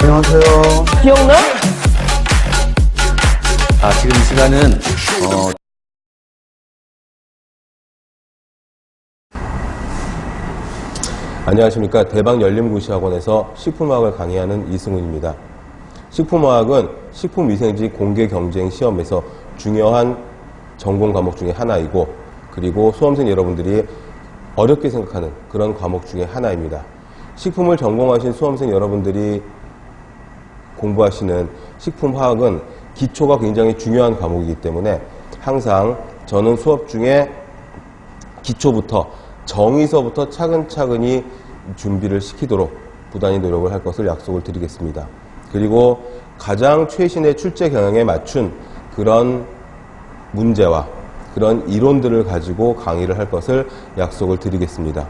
안녕하세요. 기억나? 지금 이 시간은 안녕하십니까. 대방열림고시학원에서 식품화학을 강의하는 이승훈입니다. 식품화학은 식품위생직 공개경쟁시험에서 중요한 전공 과목 중에 하나이고, 그리고 수험생 여러분들이 어렵게 생각하는 그런 과목 중에 하나입니다. 식품을 전공하신 수험생 여러분들이 공부하시는 식품화학은 기초가 굉장히 중요한 과목이기 때문에 항상 저는 수업 중에 기초부터 정의서부터 차근차근히 준비를 시키도록 부단히 노력을 할 것을 약속을 드리겠습니다. 그리고 가장 최신의 출제 경향에 맞춘 그런 문제와 그런 이론들을 가지고 강의를 할 것을 약속을 드리겠습니다.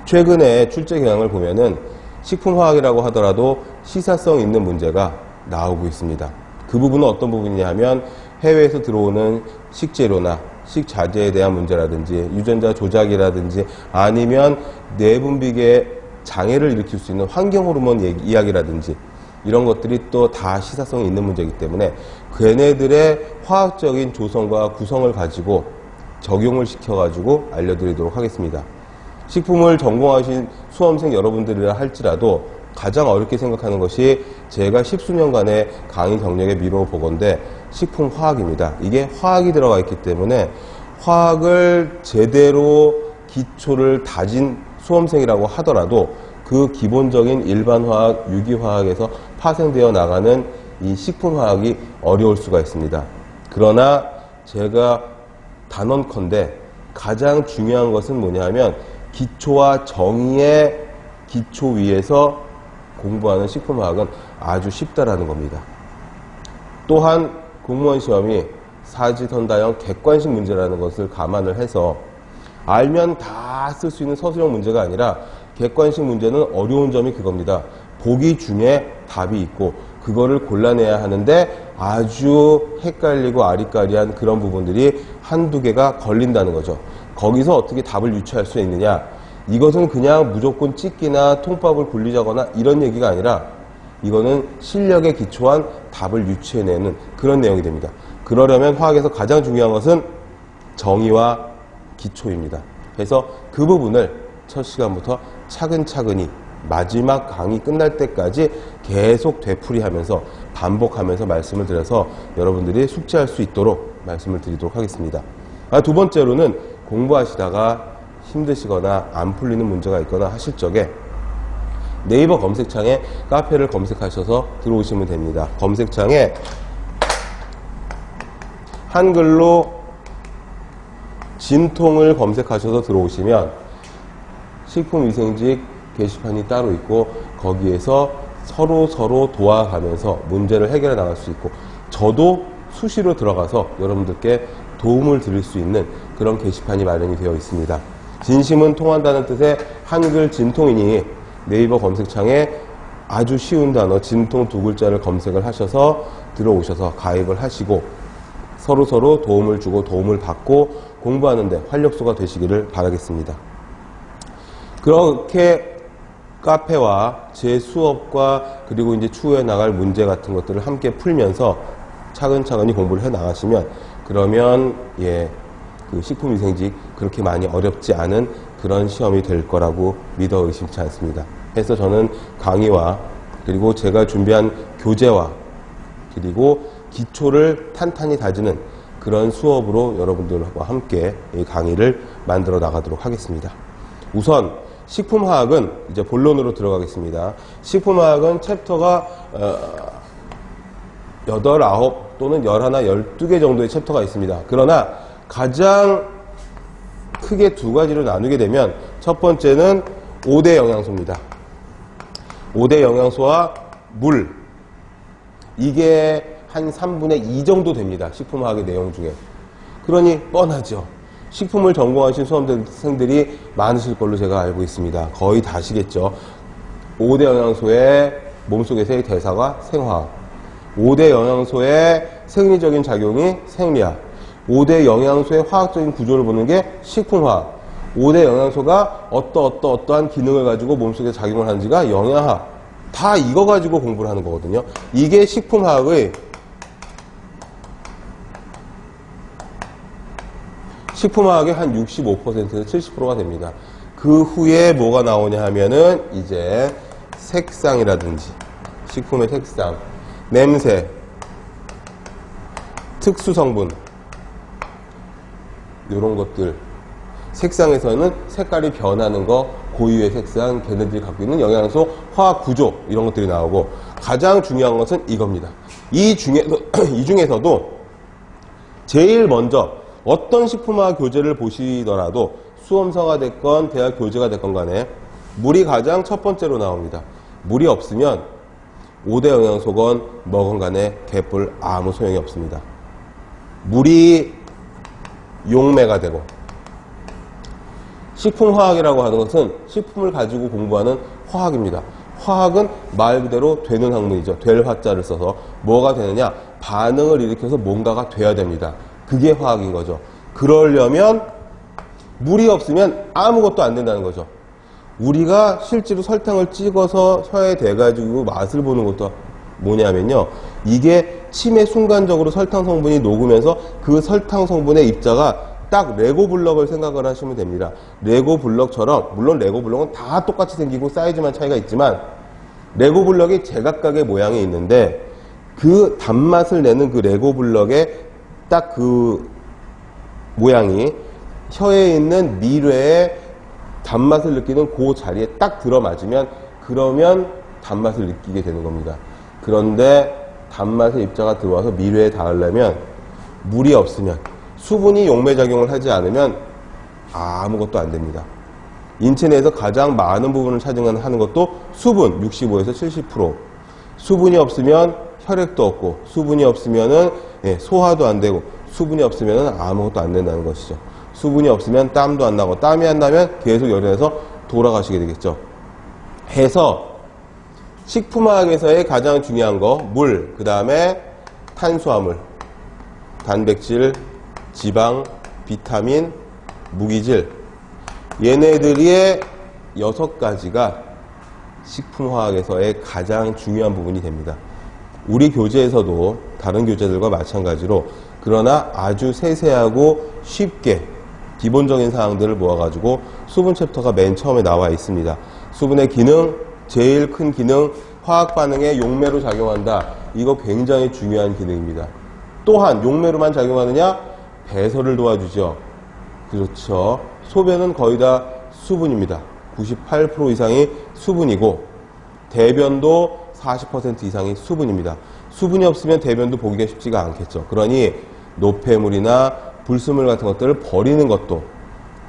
최근에 출제 경향을 보면은 식품화학이라고 하더라도 시사성 있는 문제가 나오고 있습니다. 그 부분은 어떤 부분이냐 하면 해외에서 들어오는 식재료나 식자재에 대한 문제라든지 유전자 조작이라든지 아니면 내분비계 장애를 일으킬 수 있는 환경호르몬 이야기라든지 이런 것들이 또 다 시사성이 있는 문제이기 때문에 걔네들의 화학적인 조성과 구성을 가지고 적용을 시켜가지고 알려드리도록 하겠습니다. 식품을 전공하신 수험생 여러분들이라 할지라도 가장 어렵게 생각하는 것이 제가 십수년간의 강의 경력에 미뤄 보건대 식품화학입니다. 이게 화학이 들어가 있기 때문에 화학을 제대로 기초를 다진 수험생이라고 하더라도 그 기본적인 일반화학, 유기화학에서 파생되어 나가는 이 식품화학이 어려울 수가 있습니다. 그러나 제가 단언컨대 가장 중요한 것은 뭐냐 하면 기초와 정의의 기초 위에서 공부하는 식품화학은 아주 쉽다라는 겁니다. 또한 공무원 시험이 사지선다형 객관식 문제라는 것을 감안을 해서 알면 다 쓸 수 있는 서술형 문제가 아니라 객관식 문제는 어려운 점이 그겁니다. 보기 중에 답이 있고 그거를 골라내야 하는데 아주 헷갈리고 아리까리한 그런 부분들이 한두 개가 걸린다는 거죠. 거기서 어떻게 답을 유추할 수 있느냐? 이것은 그냥 무조건 찍기나 통밥을 굴리자거나 이런 얘기가 아니라 이거는 실력에 기초한 답을 유추해내는 그런 내용이 됩니다. 그러려면 화학에서 가장 중요한 것은 정의와 기초입니다. 그래서 그 부분을 첫 시간부터 차근차근히 마지막 강의 끝날 때까지 계속 되풀이하면서 반복하면서 말씀을 드려서 여러분들이 숙지할 수 있도록 말씀을 드리도록 하겠습니다. 두 번째로는 공부하시다가 힘드시거나 안 풀리는 문제가 있거나 하실 적에 네이버 검색창에 카페를 검색하셔서 들어오시면 됩니다. 검색창에 한글로 진통을 검색하셔서 들어오시면 식품위생직 게시판이 따로 있고 거기에서 서로 도와가면서 문제를 해결해 나갈 수 있고 저도 수시로 들어가서 여러분들께 도움을 드릴 수 있는 그런 게시판이 마련이 되어 있습니다. 진심은 통한다는 뜻의 한글 진통이니 네이버 검색창에 아주 쉬운 단어 진통 두 글자를 검색을 하셔서 들어오셔서 가입을 하시고 서로 도움을 주고 도움을 받고 공부하는데 활력소가 되시기를 바라겠습니다. 그렇게 카페와 제 수업과 그리고 이제 추후에 나갈 문제 같은 것들을 함께 풀면서 차근차근히 공부를 해 나가시면 그러면 그 식품위생직 그렇게 많이 어렵지 않은 그런 시험이 될 거라고 믿어 의심치 않습니다. 그래서 저는 강의와 그리고 제가 준비한 교재와 그리고 기초를 탄탄히 다지는 그런 수업으로 여러분들과 함께 이 강의를 만들어 나가도록 하겠습니다. 우선 식품화학은 이제 본론으로 들어가겠습니다. 식품화학은 챕터가 8, 9 또는 11, 12개 정도의 챕터가 있습니다. 그러나 가장 크게 두 가지로 나누게 되면 첫 번째는 5대 영양소입니다. 5대 영양소와 물. 이게 한 3분의 2 정도 됩니다. 식품화학의 내용 중에. 그러니 뻔하죠. 식품을 전공하신 수험생들이 많으실 걸로 제가 알고 있습니다. 거의 다시겠죠. 5대 영양소의 몸속에서의 대사가 생화학, 5대 영양소의 생리적인 작용이 생리학, 5대 영양소의 화학적인 구조를 보는 게 식품화학, 5대 영양소가 어떠한 기능을 가지고 몸속에 작용을 하는지가 영양학, 다 이거 가지고 공부를 하는 거거든요. 이게 식품화학의 한 65%에서 70%가 됩니다. 그 후에 뭐가 나오냐 하면은 이제 색상이라든지 식품의 색상, 냄새, 특수성분 이런 것들. 색상에서는 색깔이 변하는 거, 고유의 색상, 걔네들이 갖고 있는 영양소, 화학 구조 이런 것들이 나오고, 가장 중요한 것은 이겁니다. 이 중에서도 제일 먼저 어떤 식품화학 교재를 보시더라도 수험서가 됐건 대학 교재가 됐건 간에 물이 가장 첫 번째로 나옵니다. 물이 없으면 5대 영양소건 뭐건 간에 개뿔 아무 소용이 없습니다. 물이 용매가 되고, 식품화학이라고 하는 것은 식품을 가지고 공부하는 화학입니다. 화학은 말 그대로 되는 학문이죠. 될 화자를 써서 뭐가 되느냐? 반응을 일으켜서 뭔가가 돼야 됩니다. 그게 화학인 거죠. 그러려면 물이 없으면 아무것도 안 된다는 거죠. 우리가 실제로 설탕을 찍어서 혀에 대가지고 맛을 보는 것도 뭐냐면요, 이게 침에 순간적으로 설탕 성분이 녹으면서 그 설탕 성분의 입자가 딱 레고 블럭을 생각을 하시면 됩니다. 레고 블럭처럼, 물론 레고 블럭은 다 똑같이 생기고 사이즈만 차이가 있지만 레고 블럭이 제각각의 모양이 있는데, 그 단맛을 내는 그 레고 블럭의 딱 그 모양이 혀에 있는 미뢰의 단맛을 느끼는 그 자리에 딱 들어맞으면, 그러면 단맛을 느끼게 되는 겁니다. 그런데 단맛의 입자가 들어와서 미뢰에 닿으려면 물이 없으면, 수분이 용매작용을 하지 않으면 아무것도 안 됩니다. 인체 내에서 가장 많은 부분을 차지하는 것도 수분, 65에서 70%. 수분이 없으면 혈액도 없고, 수분이 없으면은 소화도 안 되고, 수분이 없으면은 아무것도 안 된다는 것이죠. 수분이 없으면 땀도 안 나고, 땀이 안 나면 계속 열이 나서 돌아가시게 되겠죠. 해서 식품화학에서의 가장 중요한 거, 물, 그 다음에 탄수화물, 단백질, 지방, 비타민, 무기질, 얘네들의 6가지가 식품화학에서의 가장 중요한 부분이 됩니다. 우리 교재에서도 다른 교재들과 마찬가지로, 그러나 아주 세세하고 쉽게 기본적인 사항들을 모아가지고 수분 챕터가 맨 처음에 나와 있습니다. 수분의 기능, 제일 큰 기능, 화학 반응에 용매로 작용한다. 이거 굉장히 중요한 기능입니다. 또한 용매로만 작용하느냐? 배설을 도와주죠. 그렇죠. 소변은 거의 다 수분입니다. 98% 이상이 수분이고, 대변도 40% 이상이 수분입니다. 수분이 없으면 대변도 보기가 쉽지가 않겠죠. 그러니 노폐물이나 불순물 같은 것들을 버리는 것도,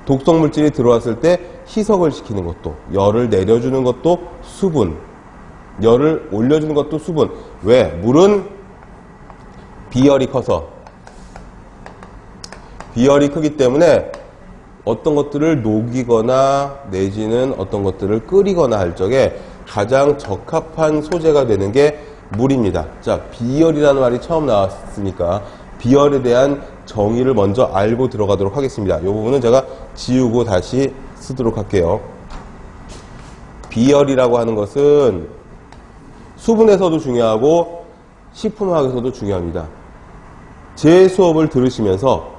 독성 물질이 들어왔을 때 희석을 시키는 것도, 열을 내려주는 것도 수분, 열을 올려주는 것도 수분. 왜? 물은 비열이 커서, 비열이 크기 때문에 어떤 것들을 녹이거나 내지는 어떤 것들을 끓이거나 할 적에 가장 적합한 소재가 되는 게 물입니다. 자, 비열이라는 말이 처음 나왔으니까 비열에 대한 정의를 먼저 알고 들어가도록 하겠습니다. 이 부분은 제가 지우고 다시 쓰도록 할게요. 비열이라고 하는 것은 수분에서도 중요하고 식품화학에서도 중요합니다. 제 수업을 들으시면서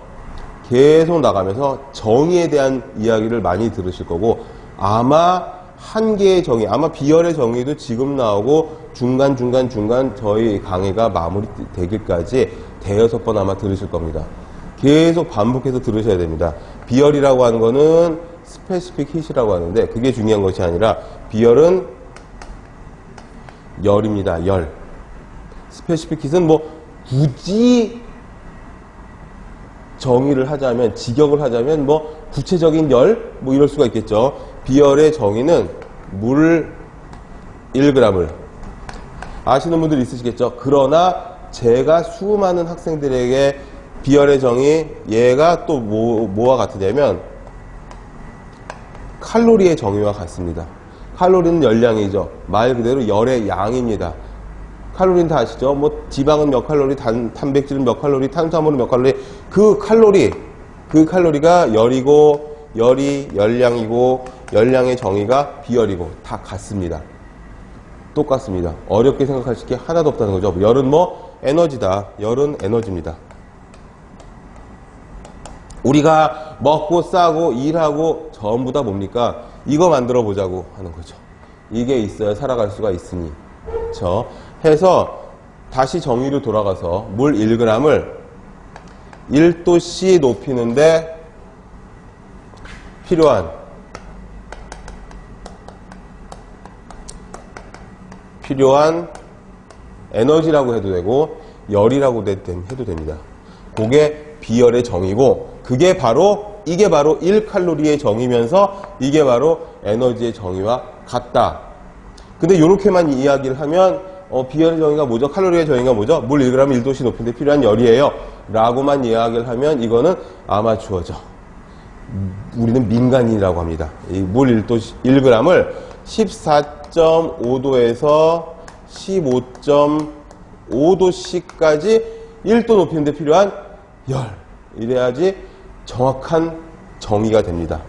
계속 나가면서 정의에 대한 이야기를 많이 들으실 거고, 아마 한 개의 정의, 아마 비열의 정의도 지금 나오고 중간 저희 강의가 마무리되기까지 대여섯 번 아마 들으실 겁니다. 계속 반복해서 들으셔야 됩니다. 비열이라고 하는 거는 스페시픽 히트라고 하는데, 그게 중요한 것이 아니라 비열은 열입니다. 열. 스페시픽 히트는 뭐 굳이 정의를 하자면, 직역을 하자면 뭐 구체적인 열? 뭐 이럴 수가 있겠죠. 비열의 정의는 물 1g을 아시는 분들 있으시겠죠. 그러나 제가 수많은 학생들에게 비열의 정의, 얘가 또 뭐와 같으냐면 칼로리의 정의와 같습니다. 칼로리는 열량이죠. 말 그대로 열의 양입니다. 칼로리는 다 아시죠? 뭐 지방은 몇 칼로리, 단백질은 몇 칼로리, 탄수화물은 몇 칼로리. 그 칼로리가 열이고, 열이 열량이고, 열량의 정의가 비열이고 다 같습니다. 똑같습니다. 어렵게 생각하실 게 하나도 없다는 거죠. 열은 뭐? 에너지다. 열은 에너지입니다. 우리가 먹고 싸고 일하고 전부 다 뭡니까? 이거 만들어 보자고 하는 거죠. 이게 있어야 살아갈 수가 있으니. 그렇죠? 해서 다시 정의로 돌아가서 물 1g을 1도씨 높이는데 필요한 에너지라고 해도 되고 열이라고 해도 됩니다. 그게 비열의 정의고 그게 바로 이게 바로 1칼로리의 정의면서 이게 바로 에너지의 정의와 같다. 근데 이렇게만 이야기를 하면 비열의 정의가 뭐죠? 칼로리의 정의가 뭐죠? 물 1g 1도씨 높인데 필요한 열이에요. 라고만 이야기를 하면 이거는 아마추어죠. 우리는 민간인이라고 합니다. 이 물 1g을 14.5도에서 15.5도씨까지 1도 높이는데 필요한 열. 이래야지 정확한 정의가 됩니다.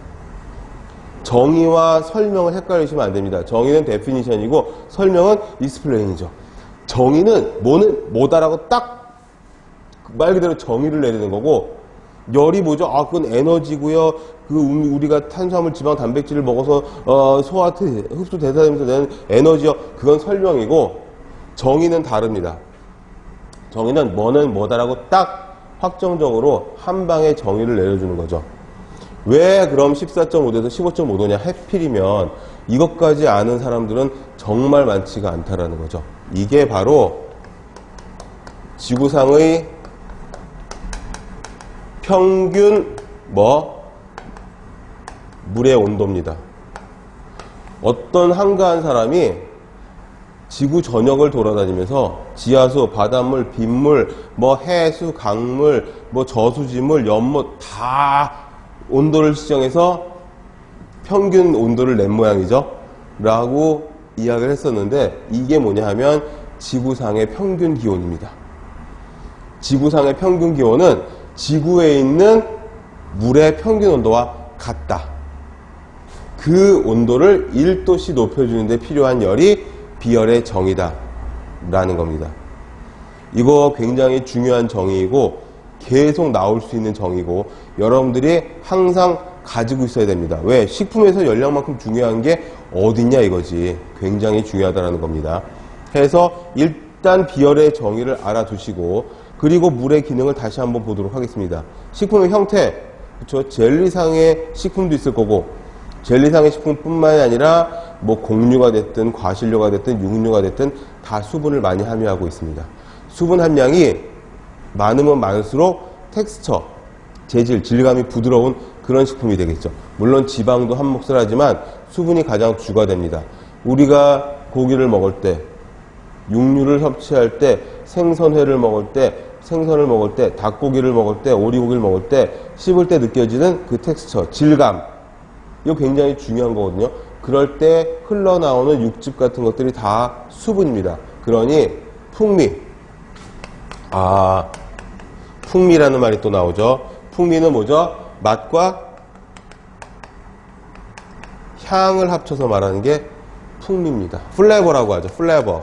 정의와 설명을 헷갈리시면 안 됩니다. 정의는 데피니션이고 설명은 익스플레인이죠. 정의는 뭐다라고 딱 말 그대로 정의를 내리는 거고 열이 뭐죠? 아, 그건 에너지고요. 우리가 탄수화물, 지방, 단백질을 먹어서 소화, 흡수, 대사되면서 내는 에너지요. 그건 설명이고 정의는 다릅니다. 정의는 뭐다라고 딱 확정적으로 한 방에 정의를 내려주는 거죠. 왜 그럼 14.5도에서 15.5도냐 해필이면 이것까지 아는 사람들은 정말 많지가 않다라는 거죠. 이게 바로 지구상의 평균 물의 온도입니다. 어떤 한가한 사람이 지구 전역을 돌아다니면서 지하수, 바닷물, 빗물, 해수, 강물, 저수지물, 연못 다 온도를 시정해서 평균 온도를 낸 모양이죠. 라고 이야기를 했었는데 이게 뭐냐 하면 지구상의 평균 기온입니다. 지구상의 평균 기온은 지구에 있는 물의 평균 온도와 같다. 그 온도를 1도씨 높여주는데 필요한 열이 비열의 정의다 라는 겁니다. 이거 굉장히 중요한 정의이고 계속 나올 수 있는 정의고 여러분들이 항상 가지고 있어야 됩니다. 왜? 식품에서 열량만큼 중요한 게 어딨냐 이거지. 굉장히 중요하다는 겁니다. 해서 일단 비열의 정의를 알아두시고 그리고 물의 기능을 다시 한번 보도록 하겠습니다. 식품의 형태, 그렇죠? 젤리상의 식품도 있을 거고 젤리상의 식품뿐만이 아니라 곡류가 됐든 과실류가 됐든 육류가 됐든 다 수분을 많이 함유하고 있습니다. 수분 함량이 많으면 많을수록 텍스처, 재질, 질감이 부드러운 그런 식품이 되겠죠. 물론 지방도 한 몫을 하지만 수분이 가장 주가 됩니다. 우리가 고기를 먹을 때, 육류를 섭취할 때, 생선회를 먹을 때, 생선을 먹을 때, 닭고기를 먹을 때, 오리고기를 먹을 때 씹을 때 느껴지는 그 텍스처, 질감 이거 굉장히 중요한 거거든요. 그럴 때 흘러나오는 육즙 같은 것들이 다 수분입니다. 그러니 풍미 풍미라는 말이 또 나오죠. 풍미는 뭐죠? 맛과 향을 합쳐서 말하는 게 풍미입니다. 플레버라고 하죠. 플레버.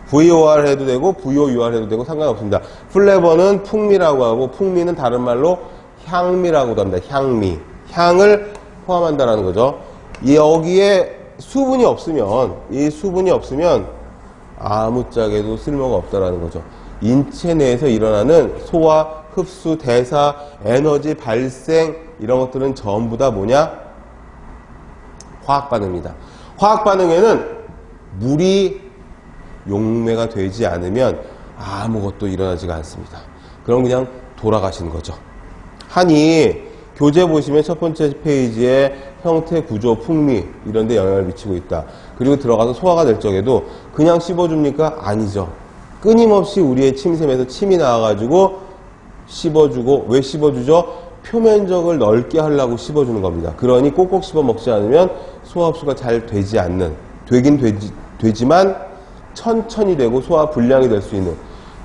VOR 해도 되고 VOUR 해도 되고 상관없습니다. 플레버는 풍미라고 하고 풍미는 다른 말로 향미라고도 합니다. 향미. 향을 포함한다라는 거죠. 여기에 수분이 없으면 이 수분이 없으면 아무짝에도 쓸모가 없다라는 거죠. 인체 내에서 일어나는 소화, 흡수, 대사, 에너지 발생 이런 것들은 전부 다 뭐냐? 화학 반응입니다. 화학 반응에는 물이 용매가 되지 않으면 아무것도 일어나지가 않습니다. 그럼 그냥 돌아가시는 거죠. 하니 교재 보시면 첫 번째 페이지에 형태, 구조, 풍미 이런 데 영향을 미치고 있다. 그리고 들어가서 소화가 될 적에도 그냥 씹어줍니까? 아니죠. 끊임없이 우리의 침샘에서 침이 나와가지고 씹어주고 왜 씹어주죠? 표면적을 넓게 하려고 씹어주는 겁니다. 그러니 꼭꼭 씹어 먹지 않으면 소화 흡수가 잘 되지 않는 되지만 천천히 되고 소화 불량이 될 수 있는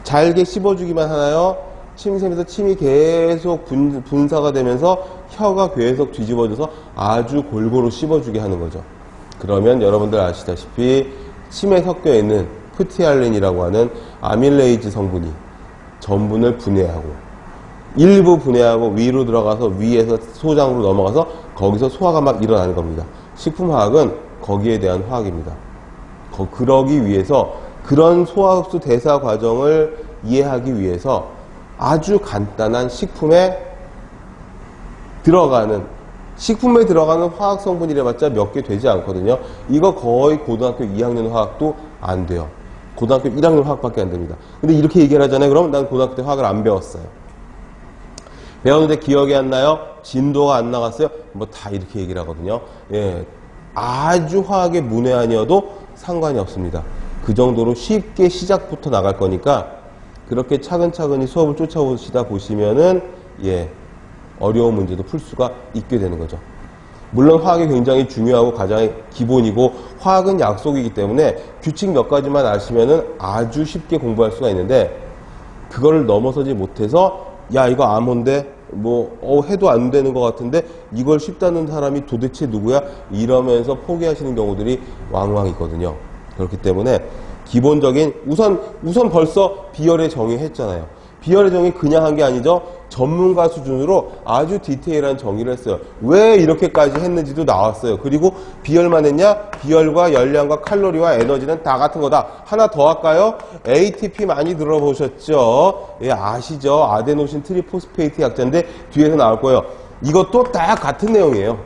잘게 씹어주기만 하나요? 침샘에서 침이 계속 분사가 되면서 혀가 계속 뒤집어져서 아주 골고루 씹어주게 하는 거죠. 그러면 여러분들 아시다시피 침에 섞여 있는 프티알린이라고 하는 아밀레이즈 성분이 전분을 분해하고 일부 분해하고 위로 들어가서 위에서 소장으로 넘어가서 거기서 소화가 막 일어나는 겁니다. 식품화학은 거기에 대한 화학입니다. 그러기 위해서 그런 소화흡수 대사 과정을 이해하기 위해서 아주 간단한 식품에 들어가는 화학 성분이래봤자 몇 개 되지 않거든요. 이거 거의 고등학교 2학년 화학도 안 돼요. 고등학교 1학년 화학밖에 안 됩니다. 근데 이렇게 얘기를 하잖아요. 그럼 난 고등학교 때 화학을 안 배웠어요. 배웠는데 기억이 안 나요? 진도가 안 나갔어요? 뭐 다 이렇게 얘기를 하거든요. 예, 아주 화학의 문외한이어도 상관이 없습니다. 그 정도로 쉽게 시작부터 나갈 거니까 그렇게 차근차근히 수업을 쫓아오시다 보시면은 예, 어려운 문제도 풀 수가 있게 되는 거죠. 물론 화학이 굉장히 중요하고 가장 기본이고 화학은 약속이기 때문에 규칙 몇 가지만 아시면은 아주 쉽게 공부할 수가 있는데 그거를 넘어서지 못해서 야 이거 암호인데 해도 안 되는 것 같은데 이걸 쉽다는 사람이 도대체 누구야? 이러면서 포기하시는 경우들이 왕왕 있거든요. 그렇기 때문에 기본적인 우선 벌써 비열의 정의했잖아요. 비열의 정의 그냥 한 게 아니죠. 전문가 수준으로 아주 디테일한 정의를 했어요. 왜 이렇게까지 했는지도 나왔어요. 그리고 비열만 했냐? 비열과 열량과 칼로리와 에너지는 다 같은 거다. 하나 더 할까요? ATP 많이 들어보셨죠? 예, 아시죠? 아데노신 트리포스페이트 약자인데 뒤에서 나올 거예요. 이것도 다 같은 내용이에요.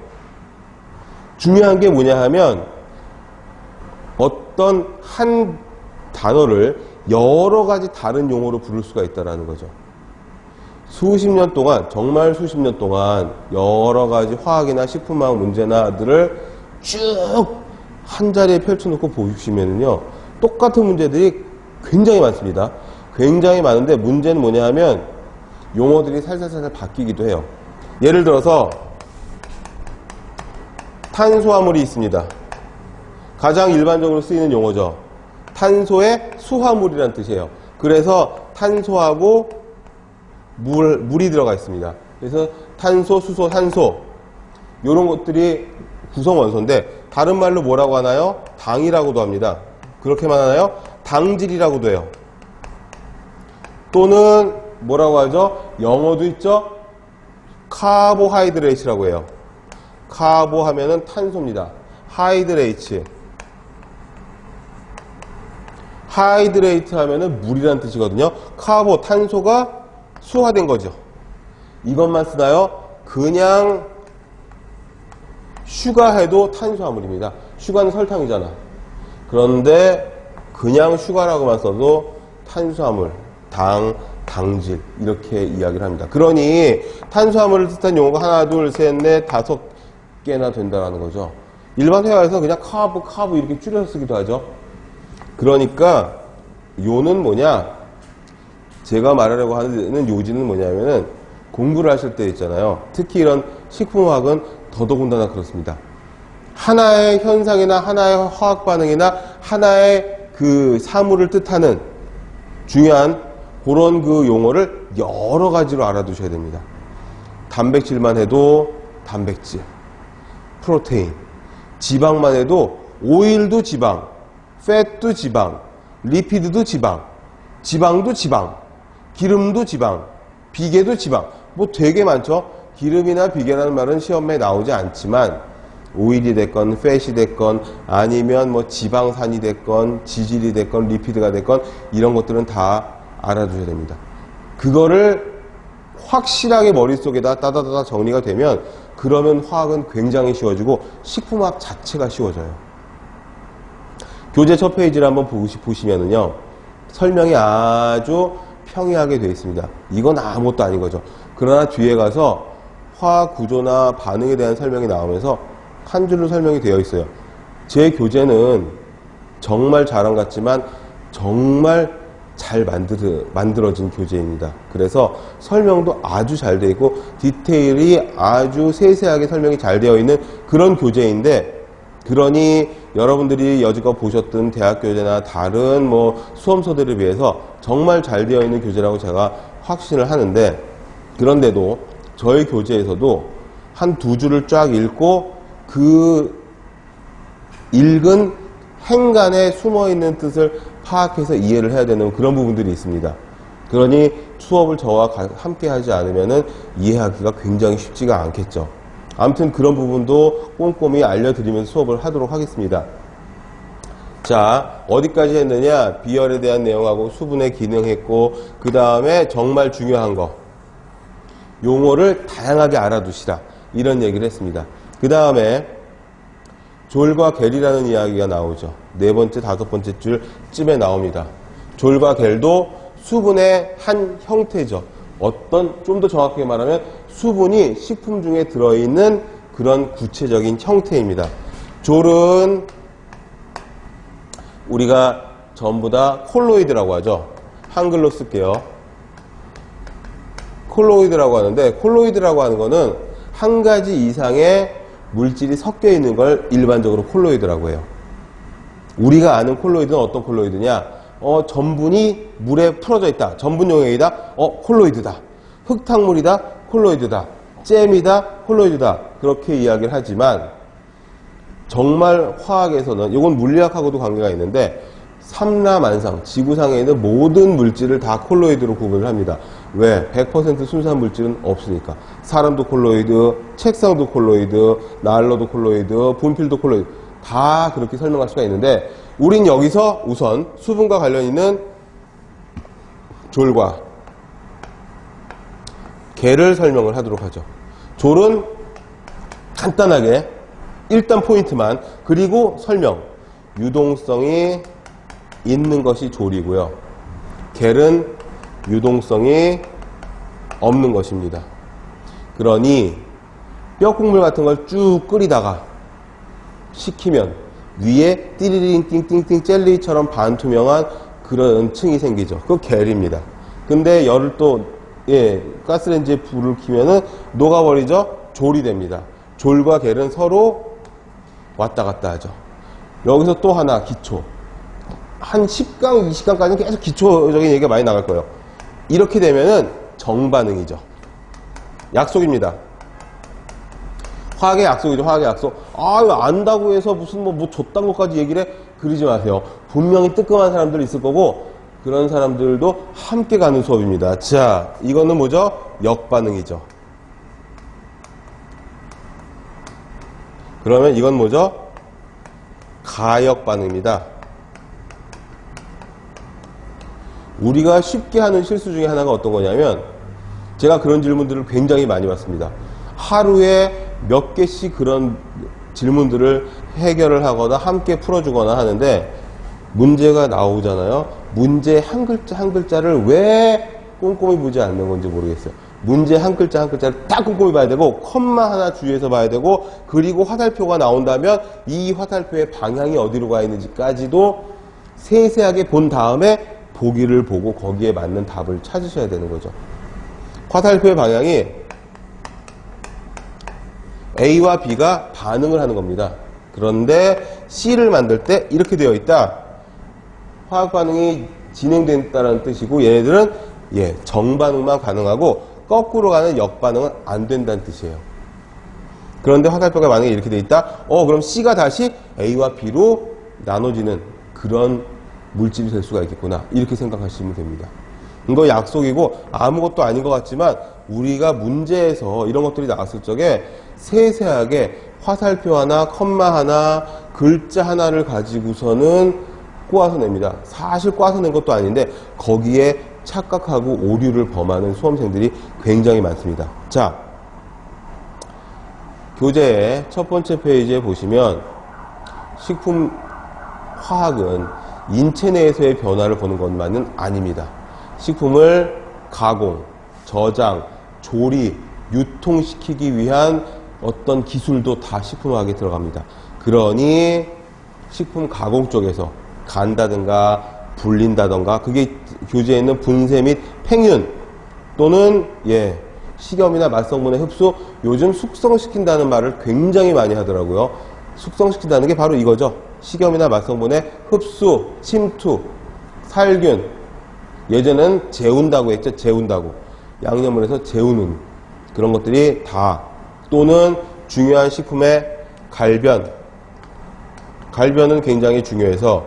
중요한 게 뭐냐 하면 어떤 한 단어를 여러 가지 다른 용어로 부를 수가 있다는 거죠. 수십 년 동안, 정말 수십 년 동안 여러 가지 화학이나 식품화학 문제나들을 쭉 한 자리에 펼쳐놓고 보시면요. 똑같은 문제들이 굉장히 많습니다. 굉장히 많은데 문제는 뭐냐 하면 용어들이 살살살살 바뀌기도 해요. 예를 들어서 탄수화물이 있습니다. 가장 일반적으로 쓰이는 용어죠. 탄소의 수화물이라는 뜻이에요. 그래서 탄소하고 물이 들어가 있습니다. 그래서 탄소, 수소, 산소 이런 것들이 구성 원소인데 다른 말로 뭐라고 하나요? 당이라고도 합니다. 그렇게만 하나요? 당질이라고도 해요. 또는 뭐라고 하죠? 영어도 있죠? 카보하이드레이트라고 해요. 카보 하면은 탄소입니다. 하이드레이트. 하이드레이트 하면은 물이라는 뜻이거든요. 카보, 탄소가 수화된 거죠. 이것만 쓰나요? 그냥 슈가해도 탄수화물입니다. 슈가는 설탕이잖아. 그런데 그냥 슈가라고만 써도 탄수화물, 당, 당질 이렇게 이야기를 합니다. 그러니 탄수화물을 뜻한 용어가 하나, 둘, 셋, 넷, 5개나 된다는 거죠. 일반 회화에서 그냥 카브 이렇게 줄여서 쓰기도 하죠. 그러니까 요는 뭐냐? 제가 말하려고 하는 요지는 뭐냐면은 공부를 하실 때 있잖아요. 특히 이런 식품화학은 더더군다나 그렇습니다. 하나의 현상이나 하나의 화학 반응이나 하나의 그 사물을 뜻하는 중요한 그런 그 용어를 여러 가지로 알아두셔야 됩니다. 단백질만 해도 단백질, 프로테인, 지방만 해도 오일도 지방, 팻도 지방, 리피드도 지방, 지방도 지방, 기름도 지방, 비계도 지방. 뭐 되게 많죠. 기름이나 비계라는 말은 시험에 나오지 않지만 오일이 됐건 팻이 됐건 아니면 뭐 지방산이 됐건 지질이 됐건 리피드가 됐건 이런 것들은 다 알아두셔야 됩니다. 그거를 확실하게 머릿속에다 따다다다 정리가 되면 그러면 화학은 굉장히 쉬워지고 식품화학 자체가 쉬워져요. 교재 첫 페이지를 한번 보시면은요. 설명이 아주 평이하게 되어 있습니다. 이건 아무것도 아닌 거죠. 그러나 뒤에 가서 화학 구조나 반응에 대한 설명이 나오면서 한 줄로 설명이 되어 있어요. 제 교재는 정말 자랑 같지만 정말 잘 만들어진 교재입니다. 그래서 설명도 아주 잘 되어 있고 디테일이 아주 세세하게 설명이 잘 되어 있는 그런 교재인데 그러니 여러분들이 여지껏 보셨던 대학 교재나 다른 뭐 수험서들에 비해서 정말 잘 되어 있는 교재라고 제가 확신을 하는데 그런데도 저희 교재에서도 한 두 줄을 쫙 읽고 그 읽은 행간에 숨어있는 뜻을 파악해서 이해를 해야 되는 그런 부분들이 있습니다. 그러니 수업을 저와 함께 하지 않으면 이해하기가 굉장히 쉽지가 않겠죠. 아무튼 그런 부분도 꼼꼼히 알려드리면서 수업을 하도록 하겠습니다. 자, 어디까지 했느냐? 비열에 대한 내용하고 수분의 기능 했고, 그 다음에 정말 중요한 거, 용어를 다양하게 알아두시라, 이런 얘기를 했습니다. 그 다음에 졸과 겔이라는 이야기가 나오죠. 네 번째, 다섯 번째 줄쯤에 나옵니다. 졸과 겔도 수분의 한 형태죠. 어떤, 좀 더 정확하게 말하면 수분이 식품 중에 들어있는 그런 구체적인 형태입니다. 졸은 우리가 전부 다 콜로이드라고 하죠. 한글로 쓸게요. 콜로이드라고 하는데, 콜로이드라고 하는 거는 한 가지 이상의 물질이 섞여 있는 걸 일반적으로 콜로이드라고 해요. 우리가 아는 콜로이드는 어떤 콜로이드냐? 전분이 물에 풀어져 있다. 전분 용액이다. 콜로이드다. 흙탕물이다. 콜로이드다. 잼이다. 콜로이드다. 그렇게 이야기를 하지만 정말 화학에서는, 이건 물리학하고도 관계가 있는데, 삼라만상, 지구상에 있는 모든 물질을 다 콜로이드로 구분을 합니다. 왜? 100% 순수한 물질은 없으니까. 사람도 콜로이드, 책상도 콜로이드, 난로도 콜로이드, 분필도 콜로이드, 다 그렇게 설명할 수가 있는데, 우린 여기서 우선 수분과 관련 있는 졸과 겔을 설명을 하도록 하죠. 졸은 간단하게 일단 포인트만, 그리고 설명. 유동성이 있는 것이 졸이고요. 겔은 유동성이 없는 것입니다. 그러니 뼈국물 같은 걸 쭉 끓이다가 식히면 위에 띠리링 띵띵띵 젤리처럼 반투명한 그런 층이 생기죠. 그거 겔입니다. 근데 열을 또 가스레인지에 불을 켜면은 녹아버리죠. 졸이 됩니다. 졸과 겔은 서로 왔다 갔다 하죠. 여기서 또 하나 기초. 한 10강, 20강까지는 계속 기초적인 얘기가 많이 나갈 거예요. 이렇게 되면은 정반응이죠. 약속입니다. 화학의 약속이죠. 화학의 약속. 왜 안다고 해서 무슨 뭐 줬단 것까지 얘기를 해? 그러지 마세요. 분명히 뜨끔한 사람들 있을 거고, 그런 사람들도 함께 가는 수업입니다. 자, 이거는 뭐죠? 역반응이죠. 그러면 이건 뭐죠? 가역반응입니다. 우리가 쉽게 하는 실수 중에 하나가 어떤 거냐면, 제가 그런 질문들을 굉장히 많이 받습니다. 하루에 몇 개씩 그런 질문들을 해결을 하거나 함께 풀어주거나 하는데, 문제가 나오잖아요. 문제 한 글자 한 글자를 왜 꼼꼼히 보지 않는 건지 모르겠어요. 문제 한 글자 한 글자를 딱 꼼꼼히 봐야 되고, 컴마 하나 주의해서 봐야 되고, 그리고 화살표가 나온다면 이 화살표의 방향이 어디로 가 있는지까지도 세세하게 본 다음에 보기를 보고 거기에 맞는 답을 찾으셔야 되는 거죠. 화살표의 방향이 A와 B가 반응을 하는 겁니다. 그런데 C를 만들 때 이렇게 되어 있다. 화학 반응이 진행된다는 뜻이고, 얘네들은 정반응만 가능하고 거꾸로 가는 역반응은 안 된다는 뜻이에요. 그런데 화살표가 만약에 이렇게 되어 있다. 그럼 C가 다시 A와 B로 나눠지는 그런 물질이 될 수가 있겠구나. 이렇게 생각하시면 됩니다. 이거 약속이고 아무것도 아닌 것 같지만, 우리가 문제에서 이런 것들이 나왔을 적에 세세하게 화살표 하나, 컴마 하나, 글자 하나를 가지고서는 꼬아서 냅니다. 사실 꼬아서 낸 것도 아닌데 거기에 착각하고 오류를 범하는 수험생들이 굉장히 많습니다. 자, 교재의 첫 번째 페이지에 보시면 식품 화학은 인체 내에서의 변화를 보는 것만은 아닙니다. 식품을 가공, 저장, 조리, 유통시키기 위한 어떤 기술도 다 식품화학에 들어갑니다. 그러니 식품 가공 쪽에서 간다든가 불린다든가, 그게 교재에 있는 분쇄 및 팽윤 또는 식염이나 맛성분의 흡수, 요즘 숙성시킨다는 말을 굉장히 많이 하더라고요. 숙성시킨다는 게 바로 이거죠. 식염이나 맛성분의 흡수, 침투, 살균. 예전엔 재운다고 했죠. 재운다고. 양념을 해서 재우는 그런 것들이 다, 또는 중요한 식품의 갈변, 갈변은 굉장히 중요해서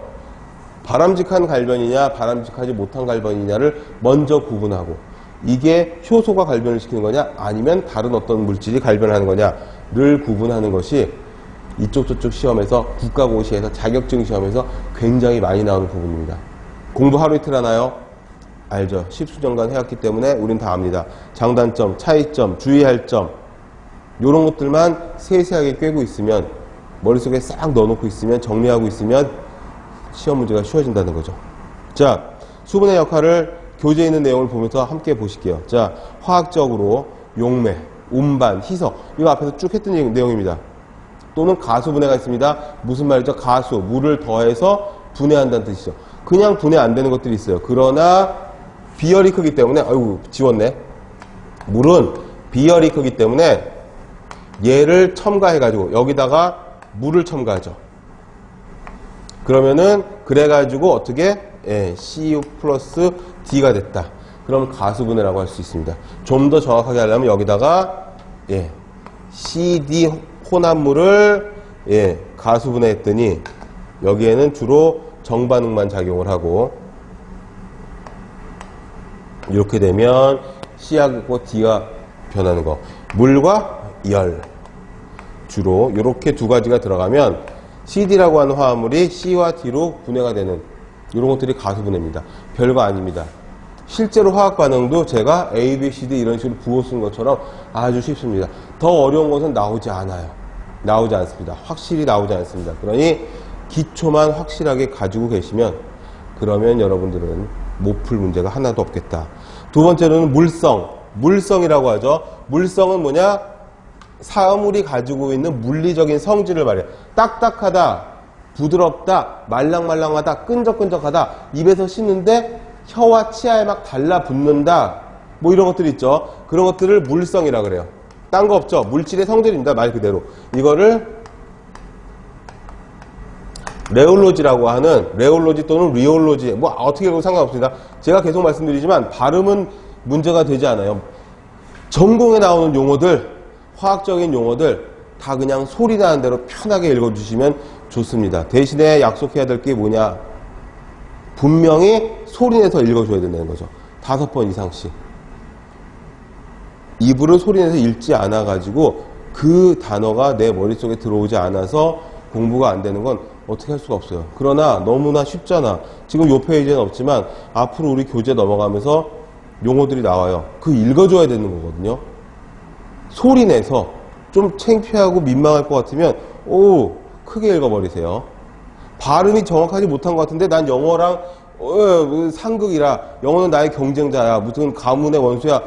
바람직한 갈변이냐 바람직하지 못한 갈변이냐를 먼저 구분하고, 이게 효소가 갈변을 시키는 거냐 아니면 다른 어떤 물질이 갈변하는 거냐를 구분하는 것이 이쪽 저쪽 시험에서, 국가고시에서, 자격증 시험에서 굉장히 많이 나오는 부분입니다. 공부 하루 이틀 하나요? 알죠. 십수년간 해왔기 때문에 우린 다 압니다. 장단점, 차이점, 주의할 점, 이런 것들만 세세하게 꿰고 있으면, 머릿속에 싹 넣어놓고 있으면, 정리하고 있으면 시험 문제가 쉬워진다는 거죠. 자, 수분의 역할을 교재에 있는 내용을 보면서 함께 보실게요. 자, 화학적으로 용매, 운반, 희석, 이거 앞에서 쭉 했던 내용입니다. 또는 가수분해가 있습니다. 무슨 말이죠? 가수, 물을 더해서 분해한다는 뜻이죠. 그냥 분해 안 되는 것들이 있어요. 그러나 비열이 크기 때문에, 아이고 지웠네. 물은 비열이 크기 때문에 얘를 첨가해가지고 여기다가 물을 첨가하죠. 그러면은 그래가지고 어떻게 CU 플러스 D가 됐다. 그럼 가수분해라고 할 수 있습니다. 좀 더 정확하게 하려면 여기다가 CD 혼합물을 가수분해했더니 여기에는 주로 정반응만 작용을 하고, 이렇게 되면 C하고 D가 변하는 거, 물과 열, 주로 이렇게 두 가지가 들어가면 CD라고 하는 화합물이 C와 D로 분해가 되는 이런 것들이 가수분해입니다. 별거 아닙니다. 실제로 화학 반응도 제가 A, B, C, D 이런 식으로 부어 쓴 것처럼 아주 쉽습니다. 더 어려운 것은 나오지 않아요. 나오지 않습니다. 확실히 나오지 않습니다. 그러니 기초만 확실하게 가지고 계시면, 그러면 여러분들은 못 풀 문제가 하나도 없겠다. 두 번째로는 물성. 물성이라고 하죠. 물성은 뭐냐? 사물이 가지고 있는 물리적인 성질을 말해요. 딱딱하다, 부드럽다, 말랑말랑하다, 끈적끈적하다, 입에서 씹는데 혀와 치아에 막 달라붙는다, 뭐 이런 것들이 있죠. 그런 것들을 물성이라 그래요. 딴 거 없죠. 물질의 성질입니다. 말 그대로. 이거를 레올로지라고 하는, 레올로지 또는 리올로지, 뭐 어떻게 읽어도 상관없습니다. 제가 계속 말씀드리지만 발음은 문제가 되지 않아요. 전공에 나오는 용어들, 화학적인 용어들 다 그냥 소리 나는 대로 편하게 읽어주시면 좋습니다. 대신에 약속해야 될 게 뭐냐? 분명히 소리내서 읽어줘야 된다는 거죠. 5번 이상씩. 입으로 소리내서 읽지 않아가지고 그 단어가 내 머릿속에 들어오지 않아서 공부가 안 되는 건 어떻게 할 수가 없어요. 그러나 너무나 쉽잖아. 지금 요 페이지에는 없지만 앞으로 우리 교재 넘어가면서 용어들이 나와요. 그 읽어줘야 되는 거거든요. 소리내서 좀 창피하고 민망할 것 같으면 크게 읽어버리세요. 발음이 정확하지 못한 것 같은데 난 영어랑 상극이라, 영어는 나의 경쟁자야, 무슨 가문의 원수야,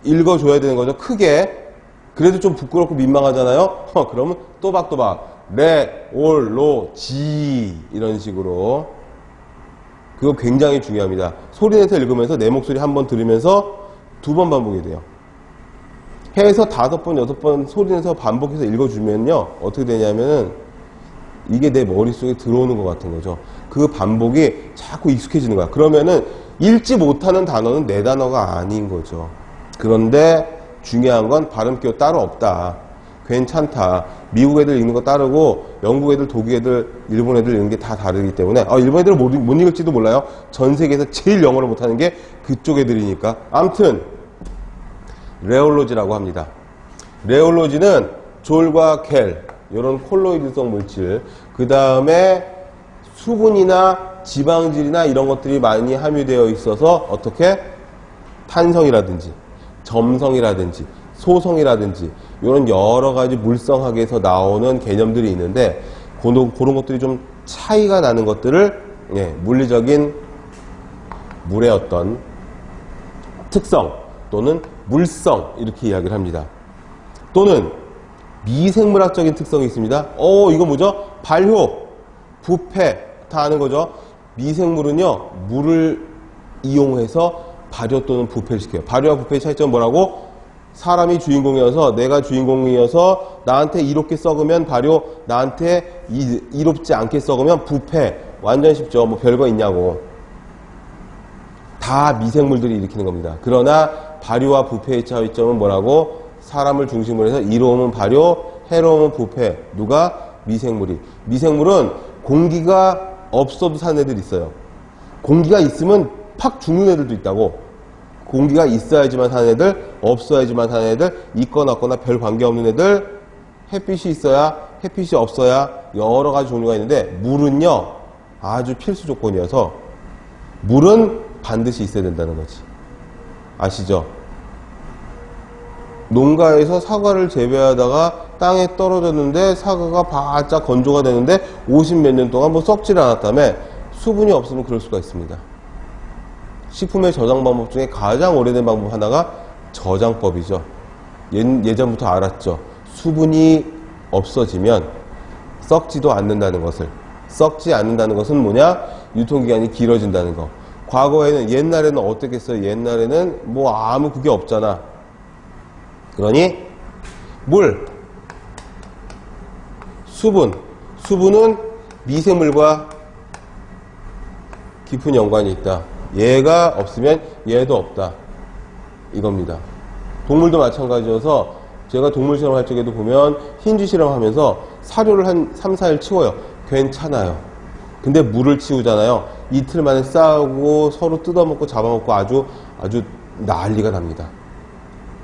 읽어줘야 되는 거죠. 크게. 그래도 좀 부끄럽고 민망하잖아요. 그러면 또박또박 레, 올, 로, 지 이런 식으로. 그거 굉장히 중요합니다. 소리내서 읽으면서 내 목소리 한번 들으면서 2번 반복이 돼요. 해서 5번, 6번 소리내서 반복해서 읽어주면요, 어떻게 되냐면은 이게 내 머릿속에 들어오는 것 같은 거죠. 그 반복이 자꾸 익숙해지는 거야. 그러면은 읽지 못하는 단어는 내 단어가 아닌 거죠. 그런데 중요한 건 발음 기호 따로 없다. 괜찮다. 미국 애들 읽는 거 따르고 영국 애들, 독일 애들, 일본 애들 읽는 게 다 다르기 때문에 일본 애들은 못 읽을지도 몰라요. 전 세계에서 제일 영어를 못하는 게 그쪽 애들이니까. 아무튼 레올로지라고 합니다. 레올로지는 졸과 겔, 이런 콜로이드성 물질, 그 다음에 수분이나 지방질이나 이런 것들이 많이 함유되어 있어서 어떻게 탄성이라든지 점성이라든지 소성이라든지 이런 여러 가지 물성학에서 나오는 개념들이 있는데, 그런 것들이 좀 차이가 나는 것들을 물리적인 물의 어떤 특성 또는 물성 이렇게 이야기를 합니다. 또는 미생물학적인 특성이 있습니다. 이거 뭐죠? 발효, 부패 다 아는 거죠. 미생물은요, 물을 이용해서 발효 또는 부패를 시켜요. 발효와 부패의 차이점은 뭐라고? 사람이 주인공이어서, 내가 주인공이어서 나한테 이롭게 썩으면 발효, 나한테 이롭지 않게 썩으면 부패. 완전 쉽죠. 뭐 별거 있냐고. 다 미생물들이 일으키는 겁니다. 그러나 발효와 부패의 차이점은 뭐라고? 사람을 중심으로 해서 이로움은 발효, 해로움은 부패. 누가? 미생물이. 미생물은 공기가 없어도 사는 애들 있어요. 공기가 있으면 팍 죽는 애들도 있다고. 공기가 있어야지만 사는 애들, 없어야지만 사는 애들, 있거나 없거나 별 관계없는 애들, 햇빛이 있어야, 햇빛이 없어야 여러 가지 종류가 있는데, 물은요 아주 필수 조건이어서 물은 반드시 있어야 된다는 거지. 아시죠? 농가에서 사과를 재배하다가 땅에 떨어졌는데 사과가 바짝 건조가 되는데 50몇 년 동안 뭐 썩지를 않았다며 수분이 없으면 그럴 수가 있습니다. 식품의 저장 방법 중에 가장 오래된 방법 하나가 저장법이죠. 예전부터 알았죠. 수분이 없어지면 썩지도 않는다는 것을. 썩지 않는다는 것은 뭐냐? 유통기간이 길어진다는 거. 과거에는, 옛날에는 어떻겠어요? 옛날에는 뭐 아무 그게 없잖아. 그러니 물, 수분은 미생물과 깊은 연관이 있다. 얘가 없으면 얘도 없다. 이겁니다. 동물도 마찬가지여서 제가 동물 실험할 적에도 보면 힌지 실험하면서 사료를 한 3, 4일 치워요. 괜찮아요. 근데 물을 치우잖아요. 이틀 만에 싸우고 서로 뜯어먹고 잡아먹고 아주 난리가 납니다.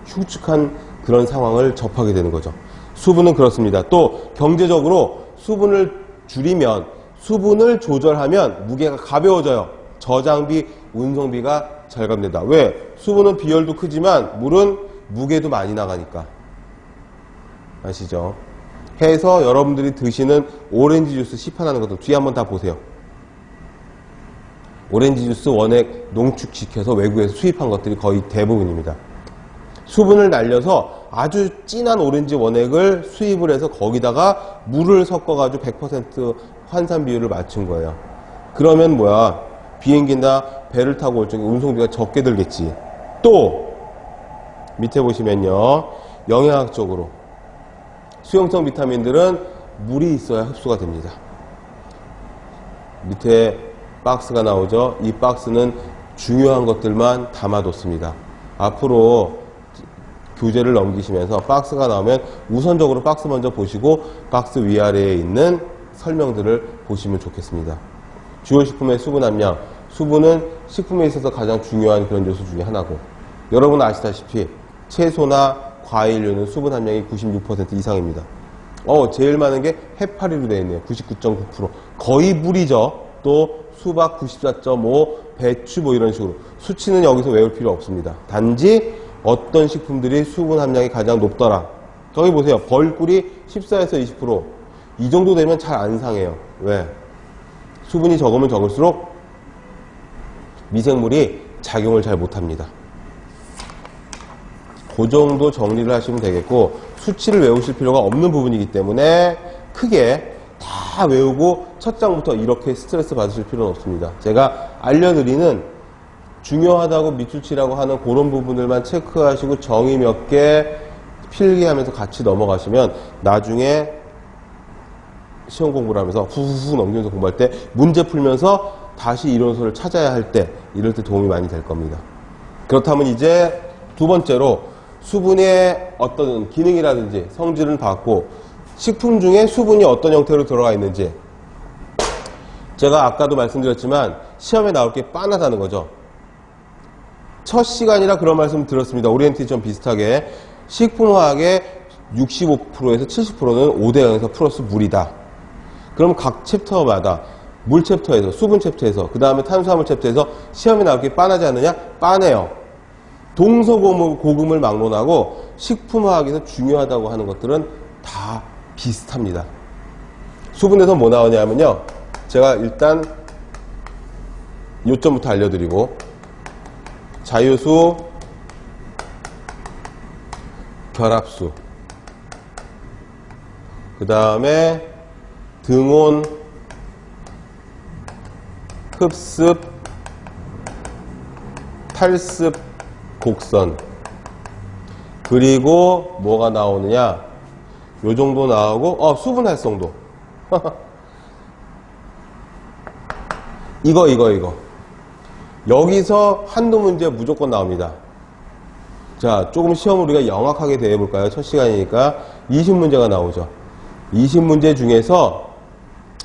흉측한 그런 상황을 접하게 되는 거죠. 수분은 그렇습니다. 또 경제적으로 수분을 줄이면, 수분을 조절하면 무게가 가벼워져요. 저장비, 운송비가 절감된다. 왜? 수분은 비율도 크지만 물은 무게도 많이 나가니까. 아시죠? 해서 여러분들이 드시는 오렌지 주스 시판하는 것도 뒤에 한번 다 보세요. 오렌지 주스 원액 농축시켜서 외국에서 수입한 것들이 거의 대부분입니다. 수분을 날려서 아주 진한 오렌지 원액을 수입을 해서 거기다가 물을 섞어가지고 100% 환산 비율을 맞춘 거예요. 그러면 뭐야? 비행기나 배를 타고 올 적에 운송비가 적게 들겠지. 또 밑에 보시면요, 영양학적으로 수용성 비타민들은 물이 있어야 흡수가 됩니다. 밑에 박스가 나오죠. 이 박스는 중요한 것들만 담아뒀습니다. 앞으로 교재를 넘기시면서 박스가 나오면 우선적으로 박스 먼저 보시고 박스 위아래에 있는 설명들을 보시면 좋겠습니다. 주요 식품의 수분 함량. 수분은 식품에 있어서 가장 중요한 그런 요소 중에 하나고, 여러분 아시다시피 채소나 과일류는 수분 함량이 96% 이상입니다. 제일 많은 게 해파리로 되어 있네요. 99.9%. 거의 물이죠. 또 수박 94.5, 배추 뭐 이런 식으로. 수치는 여기서 외울 필요 없습니다. 단지 어떤 식품들이 수분 함량이 가장 높더라. 저기 보세요. 벌꿀이 14에서 20%. 이 정도 되면 잘 안 상해요. 왜? 수분이 적으면 적을수록 미생물이 작용을 잘 못합니다. 그 정도 정리를 하시면 되겠고, 수치를 외우실 필요가 없는 부분이기 때문에 크게 다 외우고 첫 장부터 이렇게 스트레스 받으실 필요는 없습니다. 제가 알려드리는 중요하다고 밑줄치라고 하는 그런 부분들만 체크하시고 정의 몇 개 필기하면서 같이 넘어가시면 나중에 시험 공부를 하면서 후후후 넘기면서 공부할 때 문제 풀면서 다시 이론서를 찾아야 할 때, 이럴 때 도움이 많이 될 겁니다. 그렇다면 이제 두 번째로 수분의 어떤 기능이라든지 성질을 봤고, 식품 중에 수분이 어떤 형태로 들어가 있는지, 제가 아까도 말씀드렸지만 시험에 나올 게 빤하다는 거죠. 첫 시간이라 그런 말씀 들었습니다. 오리엔테이션 비슷하게 식품화학의 65%에서 70%는 5대 0에서 플러스 물이다. 그럼 각 챕터마다 물 챕터에서, 수분 챕터에서, 그 다음에 탄수화물 챕터에서 시험에 나올 게 빤하지 않느냐? 빤해요. 동서고금을 막론하고 식품화학에서 중요하다고 하는 것들은 다 비슷합니다. 수분에서 뭐 나오냐면요, 제가 일단 요점부터 알려드리고, 자유수, 결합수, 그 다음에 등온, 흡습, 탈습, 곡선, 그리고 뭐가 나오느냐, 요 정도 나오고, 수분 활성도. 이거. 여기서 한두 문제 무조건 나옵니다. 자, 조금 시험 우리가 영악하게 대해볼까요? 첫 시간이니까 20문제가 나오죠. 20문제 중에서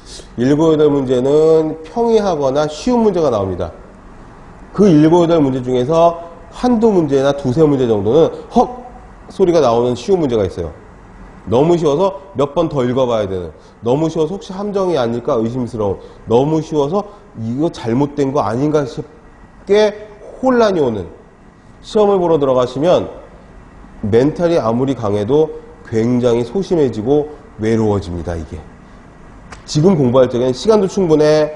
7, 8문제는 평이하거나 쉬운 문제가 나옵니다. 그 7, 8문제 중에서 한두 문제나 두세 문제 정도는 헉! 소리가 나오는 쉬운 문제가 있어요. 너무 쉬워서 몇 번 더 읽어봐야 되는, 너무 쉬워서 혹시 함정이 아닐까 의심스러운, 너무 쉬워서 이거 잘못된 거 아닌가 싶게 혼란이 오는 시험을 보러 들어가시면 멘탈이 아무리 강해도 굉장히 소심해지고 외로워집니다. 이게 지금 공부할 적에는 시간도 충분해,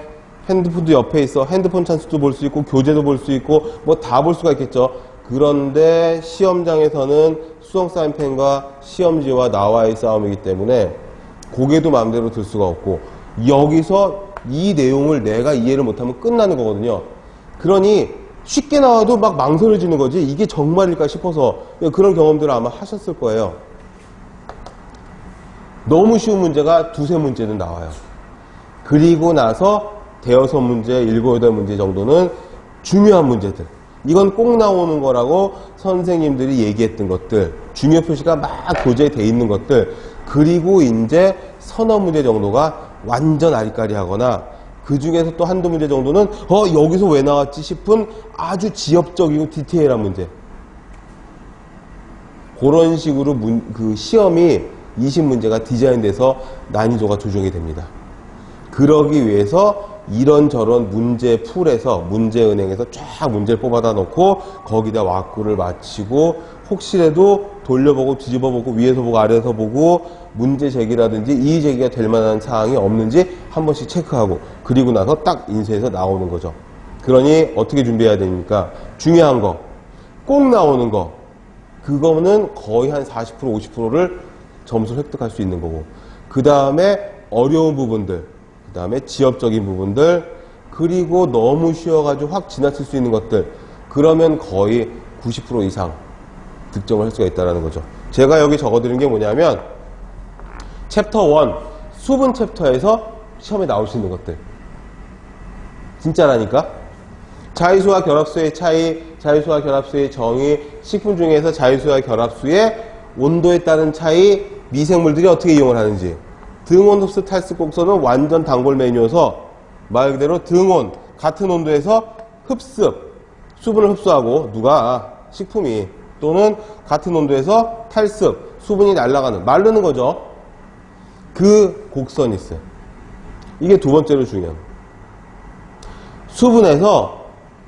핸드폰도 옆에 있어, 핸드폰 찬스도 볼 수 있고 교재도 볼 수 있고 뭐 다 볼 수가 있겠죠. 그런데 시험장에서는 수성 사인펜과 시험지와 나와의 싸움이기 때문에 고개도 마음대로 들 수가 없고, 여기서 이 내용을 내가 이해를 못하면 끝나는 거거든요. 그러니 쉽게 나와도 막 망설여지는 거지, 이게 정말일까 싶어서. 그런 경험들을 아마 하셨을 거예요. 너무 쉬운 문제가 두세 문제는 나와요. 그리고 나서 대여섯 문제, 7, 8문제 정도는 중요한 문제들, 이건 꼭 나오는 거라고 선생님들이 얘기했던 것들, 중요 표시가 막 교재에 돼 있는 것들, 그리고 이제 서너 문제 정도가 완전 아리까리하거나 그 중에서 또 한두 문제 정도는 여기서 왜 나왔지 싶은 아주 지엽적이고 디테일한 문제. 그런 식으로 그 시험이 20문제가 디자인돼서 난이도가 조정이 됩니다. 그러기 위해서 이런저런 문제 풀에서, 문제은행에서 쫙 문제를 뽑아다 놓고 거기다 왁구를 맞추고, 혹시라도 돌려보고 뒤집어보고 위에서 보고 아래에서 보고 문제 제기라든지 이의 제기가 될 만한 사항이 없는지 한 번씩 체크하고, 그리고 나서 딱 인쇄해서 나오는 거죠. 그러니 어떻게 준비해야 됩니까? 중요한 거, 꼭 나오는 거, 그거는 거의 한 40%, 50%를 점수를 획득할 수 있는 거고, 그 다음에 어려운 부분들, 그 다음에 지엽적인 부분들, 그리고 너무 쉬워가지고 확 지나칠 수 있는 것들, 그러면 거의 90% 이상 득점을 할 수가 있다는 거죠. 제가 여기 적어드린 게 뭐냐면 챕터 1, 수분 챕터에서 시험에 나올 수 있는 것들. 진짜라니까? 자유수와 결합수의 차이, 자유수와 결합수의 정의, 식품 중에서 자유수와 결합수의 온도에 따른 차이, 미생물들이 어떻게 이용을 하는지, 등온 흡수 탈수 곡선은 완전 단골 메뉴여서 말 그대로 등온, 같은 온도에서 흡습, 수분을 흡수하고, 누가? 식품이. 또는 같은 온도에서 탈습, 수분이 날아가는, 마르는 거죠. 그 곡선이 있어요. 이게 두 번째로 중요한. 수분에서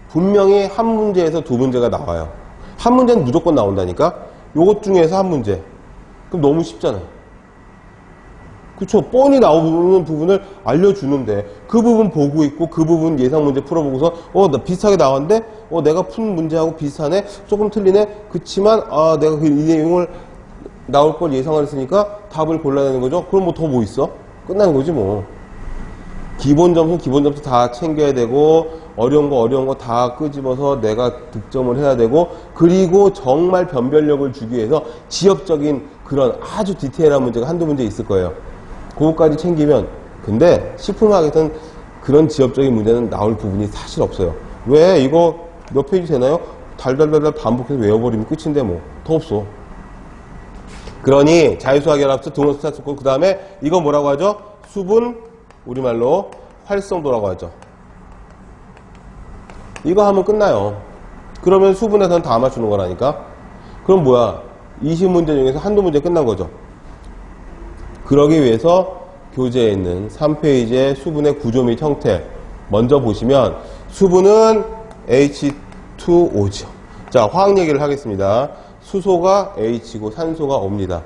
분명히 한 문제에서 두 문제가 나와요. 한 문제는 무조건 나온다니까? 요것 중에서 한 문제. 그럼 너무 쉽잖아요. 그쵸? 뻔히 나오는 부분을 알려주는데 그 부분 보고 있고 그 부분 예상 문제 풀어보고서 나 비슷하게 나왔는데 내가 푼 문제하고 비슷하네? 조금 틀리네? 그치만 내가 이 내용을 나올 걸 예상을 했으니까 답을 골라내는 거죠? 그럼 뭐 더 뭐 있어? 끝나는 거지 뭐. 기본 점수 다 챙겨야 되고 어려운 거 다 끄집어서 내가 득점을 해야 되고, 그리고 정말 변별력을 주기 위해서 지엽적인 그런 아주 디테일한 문제가 한두 문제 있을 거예요. 그거까지 챙기면. 근데 식품학에서는 그런 지엽적인 문제는 나올 부분이 사실 없어요. 왜? 이거 몇 페이지 되나요? 달달달달 반복해서 외워버리면 끝인데 뭐 더 없어. 그러니 자유수와 결합수, 등온 흡수 탈수, 그 다음에 이거 뭐라고 하죠? 수분, 우리말로 활성도라고 하죠. 이거 하면 끝나요. 그러면 수분에서는 다 맞추는 거라니까. 그럼 뭐야? 20문제 중에서 한두 문제 끝난 거죠. 그러기 위해서 교재에 있는 3페이지의 수분의 구조 및 형태 먼저 보시면, 수분은 H2O죠. 자, 화학 얘기를 하겠습니다. 수소가 H고 산소가 O입니다.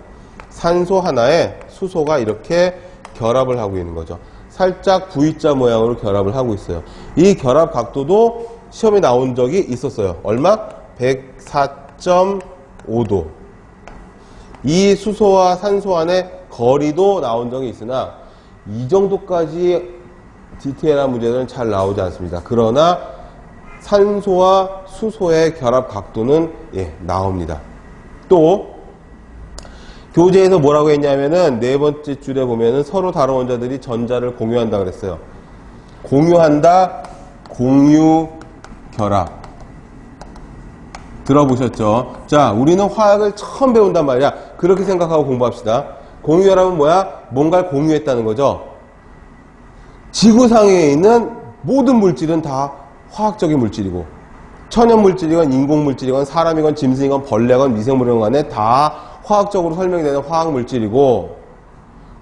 산소 하나에 수소가 이렇게 결합을 하고 있는 거죠. 살짝 V자 모양으로 결합을 하고 있어요. 이 결합 각도도 시험에 나온 적이 있었어요. 얼마? 104.5도. 이 수소와 산소 안에 거리도 나온 적이 있으나 이 정도까지 디테일한 문제들은 잘 나오지 않습니다. 그러나 산소와 수소의 결합 각도는 나옵니다. 또 교재에서 뭐라고 했냐면은 네 번째 줄에 보면은 서로 다른 원자들이 전자를 공유한다 그랬어요. 공유한다, 공유, 결합. 들어보셨죠? 자, 우리는 화학을 처음 배운단 말이야. 그렇게 생각하고 공부합시다. 공유결합은 뭐야? 뭔가를 공유했다는 거죠. 지구상에 있는 모든 물질은 다 화학적인 물질이고, 천연물질이건 인공물질이건 사람이건 짐승이건 벌레건 미생물이건 간에 다 화학적으로 설명이 되는 화학물질이고,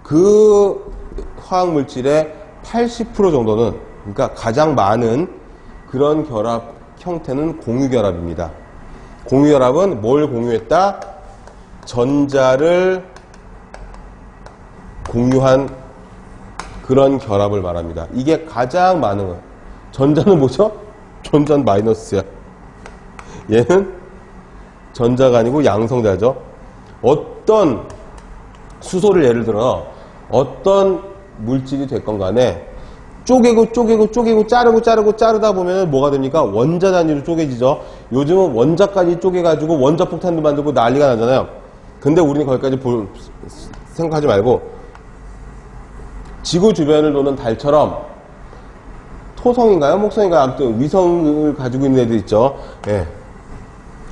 그 화학물질의 80% 정도는, 그러니까 가장 많은 그런 결합 형태는 공유결합입니다. 공유결합은 뭘 공유했다? 전자를 공유한 그런 결합을 말합니다. 이게 가장 많은 거예요. 전자는 뭐죠? 전자는 마이너스야. 얘는 전자가 아니고 양성자죠. 어떤 수소를 예를 들어 어떤 물질이 됐건 간에 쪼개고 자르다 보면 뭐가 됩니까? 원자 단위로 쪼개지죠. 요즘은 원자까지 쪼개가지고 원자 폭탄도 만들고 난리가 나잖아요. 근데 우리는 거기까지 생각하지 말고 지구 주변을 도는 달처럼 토성인가요? 목성인가요? 아무튼 위성을 가지고 있는 애들 있죠. 예.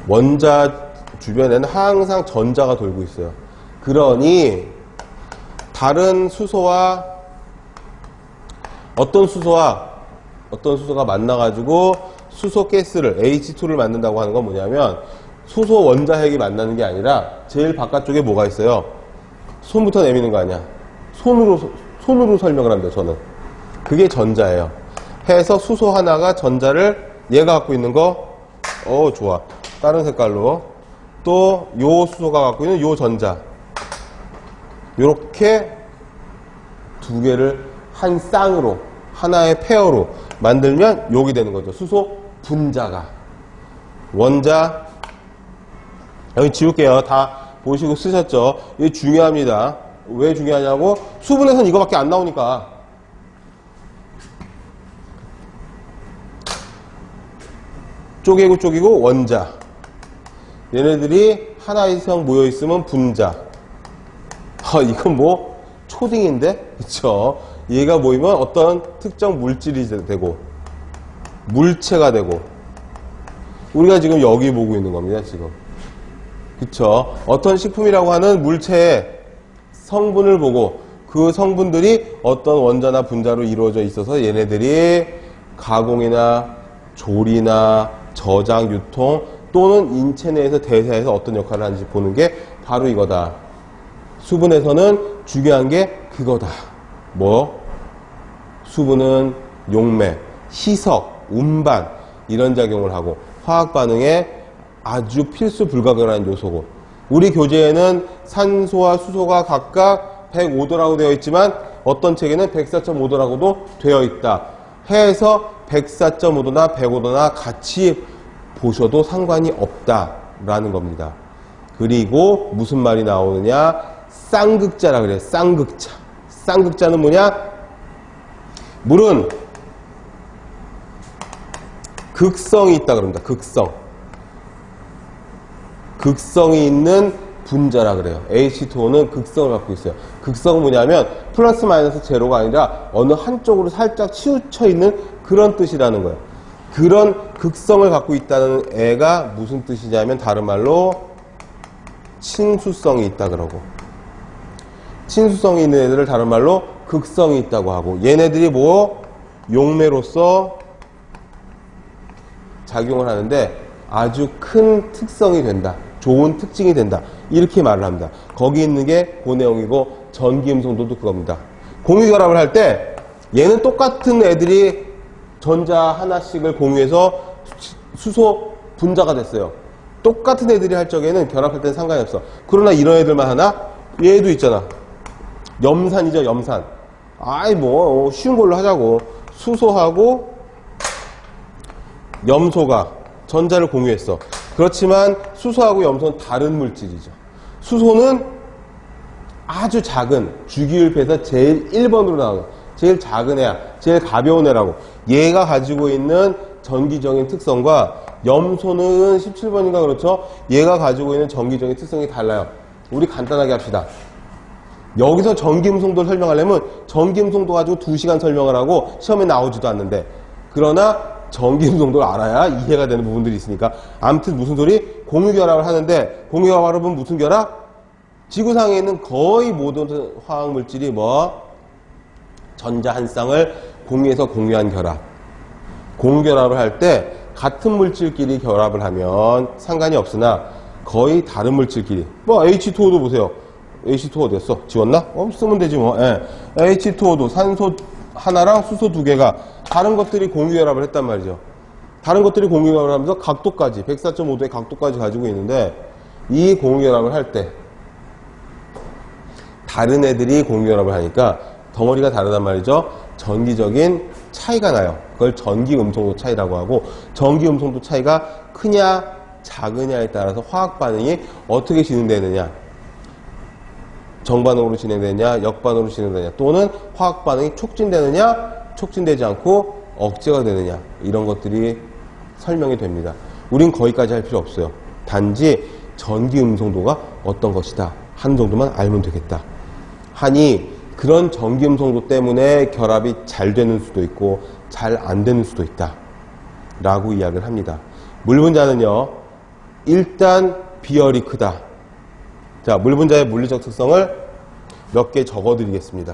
원자 주변에는 항상 전자가 돌고 있어요. 그러니 다른 수소와 어떤 수소가 만나가지고 수소 가스를 H2를 만든다고 하는 건 뭐냐면 수소 원자핵이 만나는 게 아니라 제일 바깥쪽에 뭐가 있어요? 손부터 내미는 거 아니야. 손으로 설명을 합니다. 저는 그게 전자예요. 해서 수소 하나가 전자를 얘가 갖고 있는 거 좋아. 다른 색깔로 또 요 수소가 갖고 있는 요 전자 요렇게 두 개를 한 쌍으로 하나의 페어로 만들면 요게 되는 거죠. 수소 분자가. 원자 여기 지울게요. 다 보시고 쓰셨죠? 이게 중요합니다. 왜 중요하냐고? 수분에선 이거밖에 안 나오니까. 쪼개고 원자. 얘네들이 하나 이상 모여있으면 분자. 이건 뭐 초딩인데? 그쵸? 얘가 모이면 어떤 특정 물질이 되고 물체가 되고 우리가 지금 여기 보고 있는 겁니다. 지금. 그쵸? 어떤 식품이라고 하는 물체의 성분을 보고 그 성분들이 어떤 원자나 분자로 이루어져 있어서 얘네들이 가공이나 조리나 저장, 유통 또는 인체 내에서 대사에서 어떤 역할을 하는지 보는 게 바로 이거다. 수분에서는 중요한 게 그거다. 뭐? 수분은 용매, 희석, 운반 이런 작용을 하고 화학 반응에 아주 필수 불가결한 요소고 우리 교재에는 산소와 수소가 각각 105도라고 되어 있지만 어떤 책에는 104.5도라고도 되어 있다. 해서 104.5도나 105도나 같이 보셔도 상관이 없다라는 겁니다. 그리고 무슨 말이 나오느냐? 쌍극자라 그래요. 쌍극자. 쌍극자는 뭐냐? 물은 극성이 있다 그럽니다. 극성이 있는 분자라 그래요. H2O는 극성을 갖고 있어요. 극성은 뭐냐면 플러스 마이너스 제로가 아니라 어느 한쪽으로 살짝 치우쳐 있는 그런 뜻이라는 거예요. 그런 극성을 갖고 있다는 애가 무슨 뜻이냐면 다른 말로 친수성이 있다 그러고 친수성이 있는 애들을 다른 말로 극성이 있다고 하고 얘네들이 뭐 용매로서 작용을 하는데 아주 큰 특성이 된다. 좋은 특징이 된다. 이렇게 말을 합니다. 거기 있는 게 그 내용이고 전기음성도도 그겁니다. 공유결합을 할 때 얘는 똑같은 애들이 전자 하나씩을 공유해서 수소 분자가 됐어요. 똑같은 애들이 할 적에는 결합할 때는 상관이 없어. 그러나 이런 애들만 하나? 얘도 있잖아. 염산이죠. 염산. 뭐 쉬운 걸로 하자고. 수소하고 염소가 전자를 공유했어. 그렇지만 수소하고 염소는 다른 물질이죠. 수소는 아주 작은 주기율표에서 제일 1번으로 나오는 제일 작은 애야. 제일 가벼운 애라고. 얘가 가지고 있는 전기적인 특성과 염소는 17번인가 그렇죠? 얘가 가지고 있는 전기적인 특성이 달라요. 우리 간단하게 합시다. 여기서 전기음성도를 설명하려면 전기음성도 가지고 2시간 설명을 하고 시험에 나오지도 않는데 그러나 전기음성도를 알아야 이해가 되는 부분들이 있으니까 아무튼 무슨 소리? 공유결합을 하는데 공유결합은 무슨 결합? 지구상에 있는 거의 모든 화학물질이 뭐 전자 한 쌍을 공유에서 공유한 결합. 공결합을 할 때 같은 물질끼리 결합을 하면 상관이 없으나 거의 다른 물질끼리 뭐 H2O도 보세요. H2O 어디였어? 지웠나? 쓰면 되지 뭐. 예. H2O도 산소 하나랑 수소 두 개가 다른 것들이 공유결합을 했단 말이죠. 다른 것들이 공유결합을 하면서 각도까지 104.5도의 각도까지 가지고 있는데 이 공유결합을 할 때 다른 애들이 공유결합을 하니까 덩어리가 다르단 말이죠. 전기적인 차이가 나요. 그걸 전기음성도 차이라고 하고 전기음성도 차이가 크냐 작으냐에 따라서 화학 반응이 어떻게 진행되느냐, 정반응으로 진행되느냐 역반응으로 진행되느냐, 또는 화학 반응이 촉진되느냐 촉진되지 않고 억제가 되느냐, 이런 것들이 설명이 됩니다. 우린 거기까지 할 필요 없어요. 단지 전기음성도가 어떤 것이다 하는 정도만 알면 되겠다 하니, 그런 전기음성도 때문에 결합이 잘 되는 수도 있고 잘 안 되는 수도 있다 라고 이야기를 합니다. 물 분자는요, 일단 비열이 크다. 자, 물 분자의 물리적 특성을 몇 개 적어 드리겠습니다.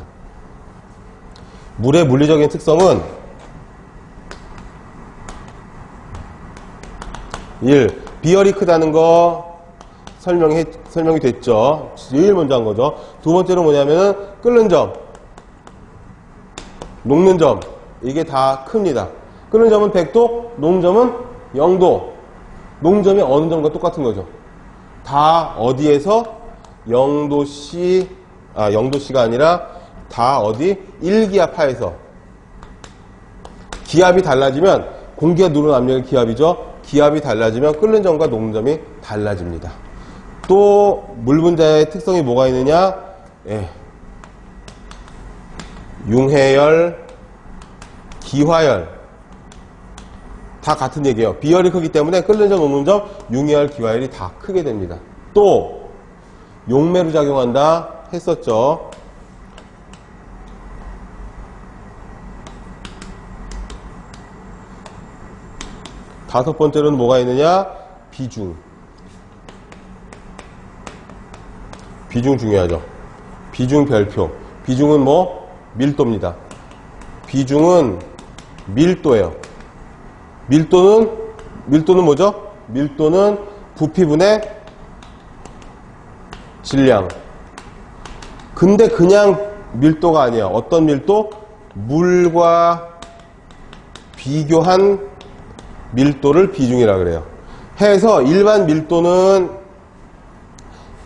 물의 물리적인 특성은 1. 비열이 크다는 거 설명이 됐죠. 제일 먼저 한 거죠. 두 번째로 뭐냐면은 끓는 점, 녹는 점, 이게 다 큽니다. 끓는 점은 100도, 녹는 점은 0도. 녹는 점이 어느 점과 똑같은 거죠. 다 어디에서 0도씨가 아니라 다 어디 1기압하에서. 기압이 달라지면 공기가 누르는 압력의 기압이죠. 기압이 달라지면 끓는 점과 녹는 점이 달라집니다. 또 물 분자의 특성이 뭐가 있느냐? 예. 융해열, 기화열 다 같은 얘기예요. 비열이 크기 때문에 끓는 점, 녹는 점, 융해열, 기화열이 다 크게 됩니다. 또 용매로 작용한다 했었죠. 다섯 번째로는 뭐가 있느냐? 비중. 비중 중요하죠. 비중 별표. 비중은 뭐? 밀도입니다. 비중은 밀도예요. 밀도는 뭐죠? 밀도는 부피분의 질량. 근데 그냥 밀도가 아니에요. 어떤 밀도? 물과 비교한 밀도를 비중이라 그래요. 해서 일반 밀도는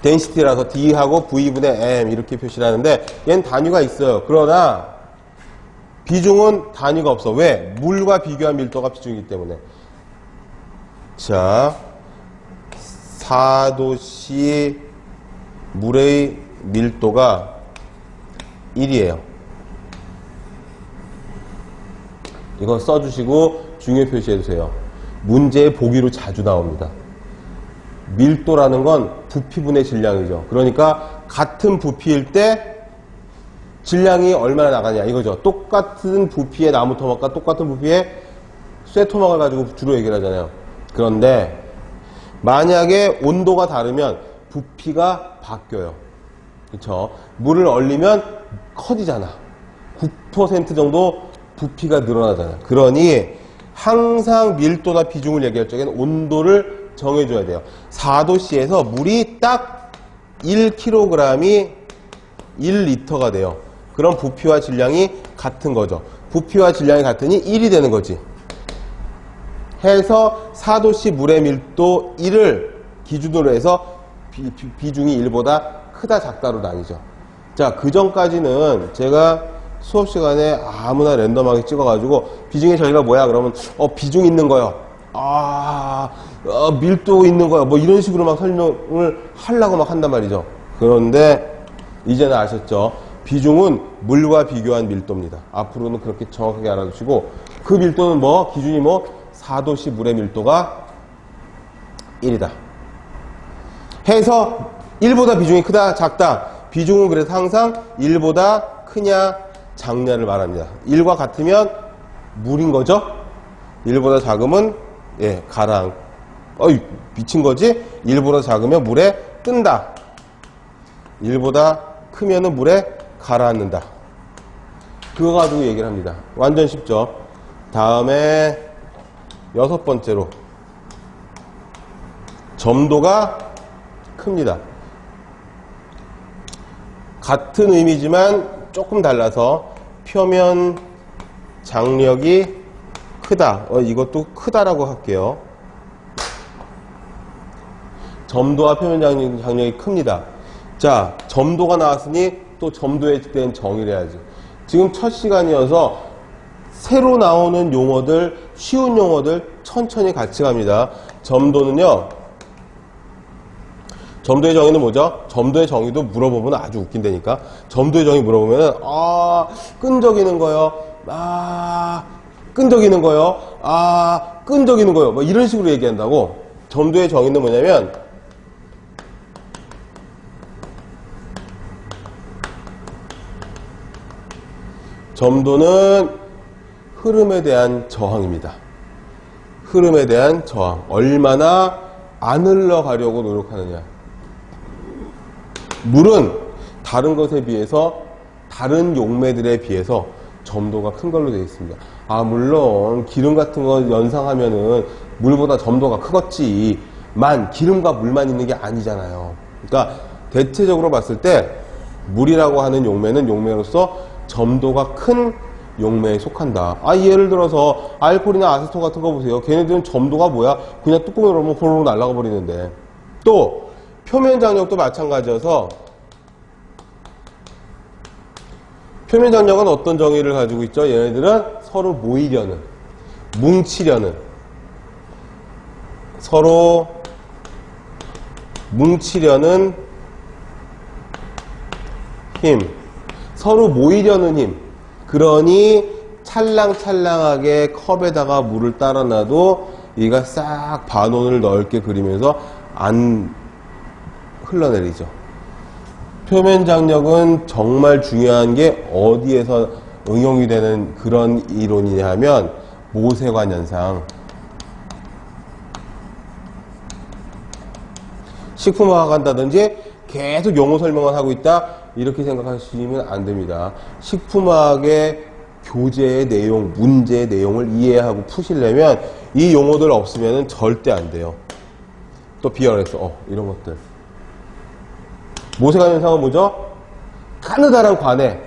density라서 D하고 V분의 M 이렇게 표시를 하는데 얘는 단위가 있어요. 그러나 비중은 단위가 없어. 왜? 물과 비교한 밀도가 비중이기 때문에. 자, 4도씨 물의 밀도가 1이에요. 이거 써주시고 중요 표시해주세요. 문제의 보기로 자주 나옵니다. 밀도라는 건 부피분의 질량이죠. 그러니까 같은 부피일 때 질량이 얼마나 나가냐 이거죠. 똑같은 부피의 나무 토막과 똑같은 부피의 쇠 토막을 가지고 주로 얘기를 하잖아요. 그런데 만약에 온도가 다르면 부피가 바뀌어요. 그렇죠? 물을 얼리면 커지잖아. 9% 정도 부피가 늘어나잖아요. 그러니 항상 밀도나 비중을 얘기할 적에는 온도를 정해줘야 돼요. 4도씨에서 물이 딱 1kg이 1리터가 돼요. 그럼 부피와 질량이 같은 거죠. 부피와 질량이 같으니 1이 되는 거지. 해서 4도씨 물의 밀도 1을 기준으로 해서 비중이 1보다 크다 작다로 나뉘죠. 자, 그 전까지는 제가 수업 시간에 아무나 랜덤하게 찍어가지고 비중이 저희가 뭐야 그러면 비중 있는 거요. 밀도 있는 거야. 뭐 이런 식으로 막 설명을 하려고 막 한단 말이죠. 그런데 이제는 아셨죠? 비중은 물과 비교한 밀도입니다. 앞으로는 그렇게 정확하게 알아두시고 그 밀도는 뭐 기준이 뭐 4도씨 물의 밀도가 1이다. 해서 1보다 비중이 크다 작다. 비중은 그래서 항상 1보다 크냐 작냐를 말합니다. 1과 같으면 물인 거죠. 1보다 작으면 가라앉. 미친 거지? 1보다 작으면 물에 뜬다. 1보다 크면은 물에 가라앉는다. 그거 가지고 얘기를 합니다. 완전 쉽죠. 다음에 6번째로 점도가 큽니다. 같은 의미지만 조금 달라서 표면 장력이 크다. 이것도 크다라고 할게요. 점도와 표면 장력이 큽니다. 자, 점도가 나왔으니 또 점도에 대한 정의를 해야지. 지금 첫 시간이어서 새로 나오는 용어들, 쉬운 용어들 천천히 같이 갑니다. 점도는요, 점도의 정의는 뭐죠? 점도의 정의도 물어보면 아주 웃긴다니까. 점도의 정의 물어보면은, 끈적이는 거요. 끈적이는 거요. 끈적이는 거요. 뭐 이런 식으로 얘기한다고. 점도의 정의는 뭐냐면, 점도는 흐름에 대한 저항입니다. 흐름에 대한 저항. 얼마나 안 흘러가려고 노력하느냐. 물은 다른 것에 비해서, 다른 용매들에 비해서 점도가 큰 걸로 되어 있습니다. 물론 기름 같은 거 연상하면은 물보다 점도가 크겠지만 기름과 물만 있는 게 아니잖아요. 그러니까 대체적으로 봤을 때 물이라고 하는 용매는 용매로서 점도가 큰 용매에 속한다. 예를 들어서 알코올이나 아세톤 같은 거 보세요. 걔네들은 점도가 뭐야? 그냥 뚜껑을 열면 호로록 날아가 버리는데. 또 표면 장력도 마찬가지여서 표면 장력은 어떤 정의를 가지고 있죠? 얘네들은 서로 모이려는, 뭉치려는, 서로 뭉치려는 힘, 서로 모이려는 힘. 그러니 찰랑찰랑하게 컵에다가 물을 따라 놔도 얘가 싹 반원을 넓게 그리면서 안 흘러내리죠. 표면 장력은 정말 중요한 게 어디에서 응용이 되는 그런 이론이냐 하면 모세관 현상. 식품화학 한다든지 계속 용어 설명을 하고 있다 이렇게 생각하시면 안 됩니다. 식품화학의 교재의 내용, 문제의 내용을 이해하고 푸시려면 이 용어들 없으면 절대 안 돼요. 또 비열해서 이런 것들. 모세관 현상은 뭐죠? 가느다란 관에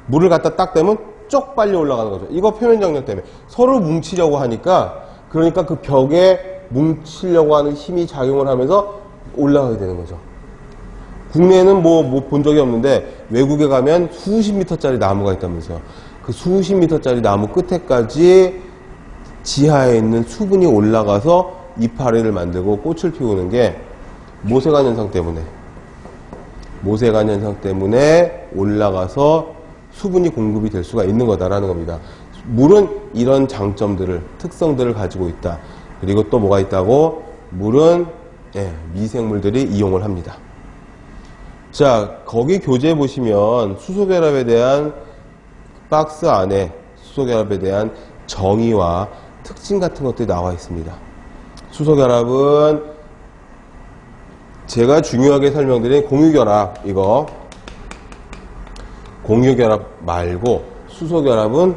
물을 갖다 딱 대면 쪽 빨리 올라가는 거죠. 이거 표면 장력 때문에 서로 뭉치려고 하니까, 그러니까 그 벽에 뭉치려고 하는 힘이 작용을 하면서 올라가게 되는 거죠. 국내에는 뭐 본 적이 없는데 외국에 가면 수십 미터짜리 나무가 있다면서요. 그 수십 미터짜리 나무 끝에까지 지하에 있는 수분이 올라가서 이파리를 만들고 꽃을 피우는 게 모세관 현상 때문에, 모세관 현상 때문에 올라가서 수분이 공급이 될 수가 있는 거다라는 겁니다. 물은 이런 장점들을, 특성들을 가지고 있다. 그리고 또 뭐가 있다고? 물은 미생물들이 이용을 합니다. 자, 거기 교재에 보시면 수소결합에 대한 박스 안에 수소결합에 대한 정의와 특징 같은 것들이 나와 있습니다. 수소결합은 제가 중요하게 설명드린 공유결합, 이거 공유결합 말고 수소결합은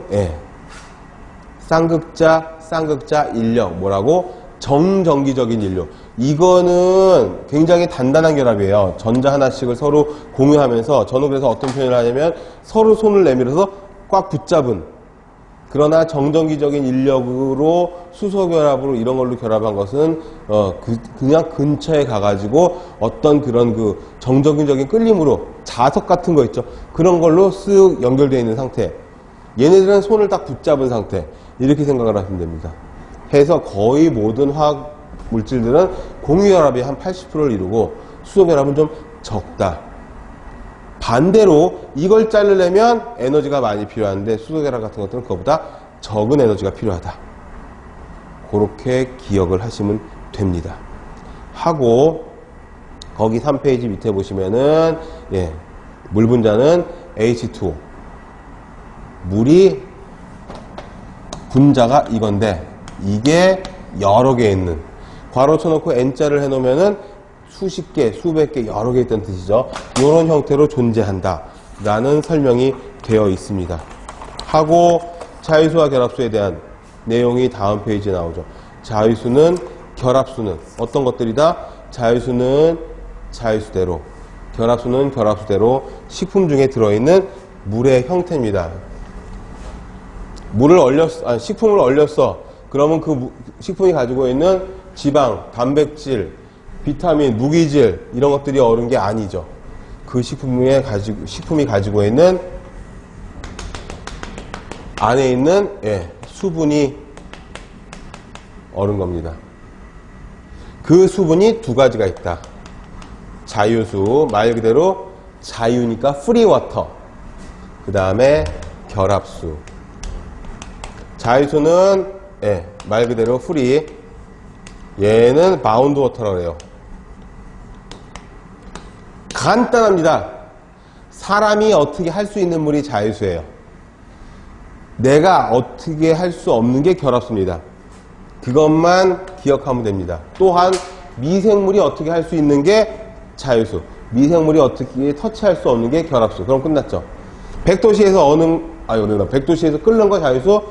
쌍극자 인력, 뭐라고? 정전기적인 인력. 이거는 굉장히 단단한 결합이에요. 전자 하나씩을 서로 공유하면서, 저는 그래서 어떤 표현을 하냐면 서로 손을 내밀어서 꽉 붙잡은, 그러나 정전기적인 인력으로 수소결합으로 이런 걸로 결합한 것은 그냥 근처에 가가지고 어떤 그런 그 정전기적인 끌림으로 자석 같은 거 있죠. 그런 걸로 쓱 연결되어 있는 상태. 얘네들은 손을 딱 붙잡은 상태. 이렇게 생각을 하시면 됩니다. 해서 거의 모든 화학 물질들은 공유결합이 한 80%를 이루고 수소결합은 좀 적다. 반대로 이걸 자르려면 에너지가 많이 필요한데 수소결합 같은 것들은 그것보다 적은 에너지가 필요하다. 그렇게 기억을 하시면 됩니다. 하고 거기 3페이지 밑에 보시면은 물 분자는 H2O. 물이 분자가 이건데 이게 여러 개 있는, 괄호 쳐놓고 N자를 해놓으면은 수십 개, 수백 개, 여러 개 있다는 뜻이죠. 이런 형태로 존재한다 라는 설명이 되어 있습니다. 하고 자유수와 결합수에 대한 내용이 다음 페이지에 나오죠. 자유수는 결합수는 어떤 것들이다? 자유수는 자유수대로, 결합수는 결합수대로 식품 중에 들어있는 물의 형태입니다. 식품을 얼렸어. 그러면 그 식품이 가지고 있는 지방, 단백질, 비타민, 무기질 이런 것들이 얼은 게 아니죠. 그 식품이 가지고 있는 안에 있는 수분이 얼은 겁니다. 그 수분이 두 가지가 있다. 자유수, 말 그대로 자유니까 프리워터. 그 다음에 결합수. 자유수는 말 그대로 프리. 얘는 바운드 워터라고 해요. 간단합니다. 사람이 어떻게 할 수 있는 물이 자유수예요. 내가 어떻게 할 수 없는 게 결합수입니다. 그것만 기억하면 됩니다. 또한 미생물이 어떻게 할 수 있는 게 자유수, 미생물이 어떻게 터치할 수 없는 게 결합수. 그럼 끝났죠. 100도씨에서 끓는 거 자유수,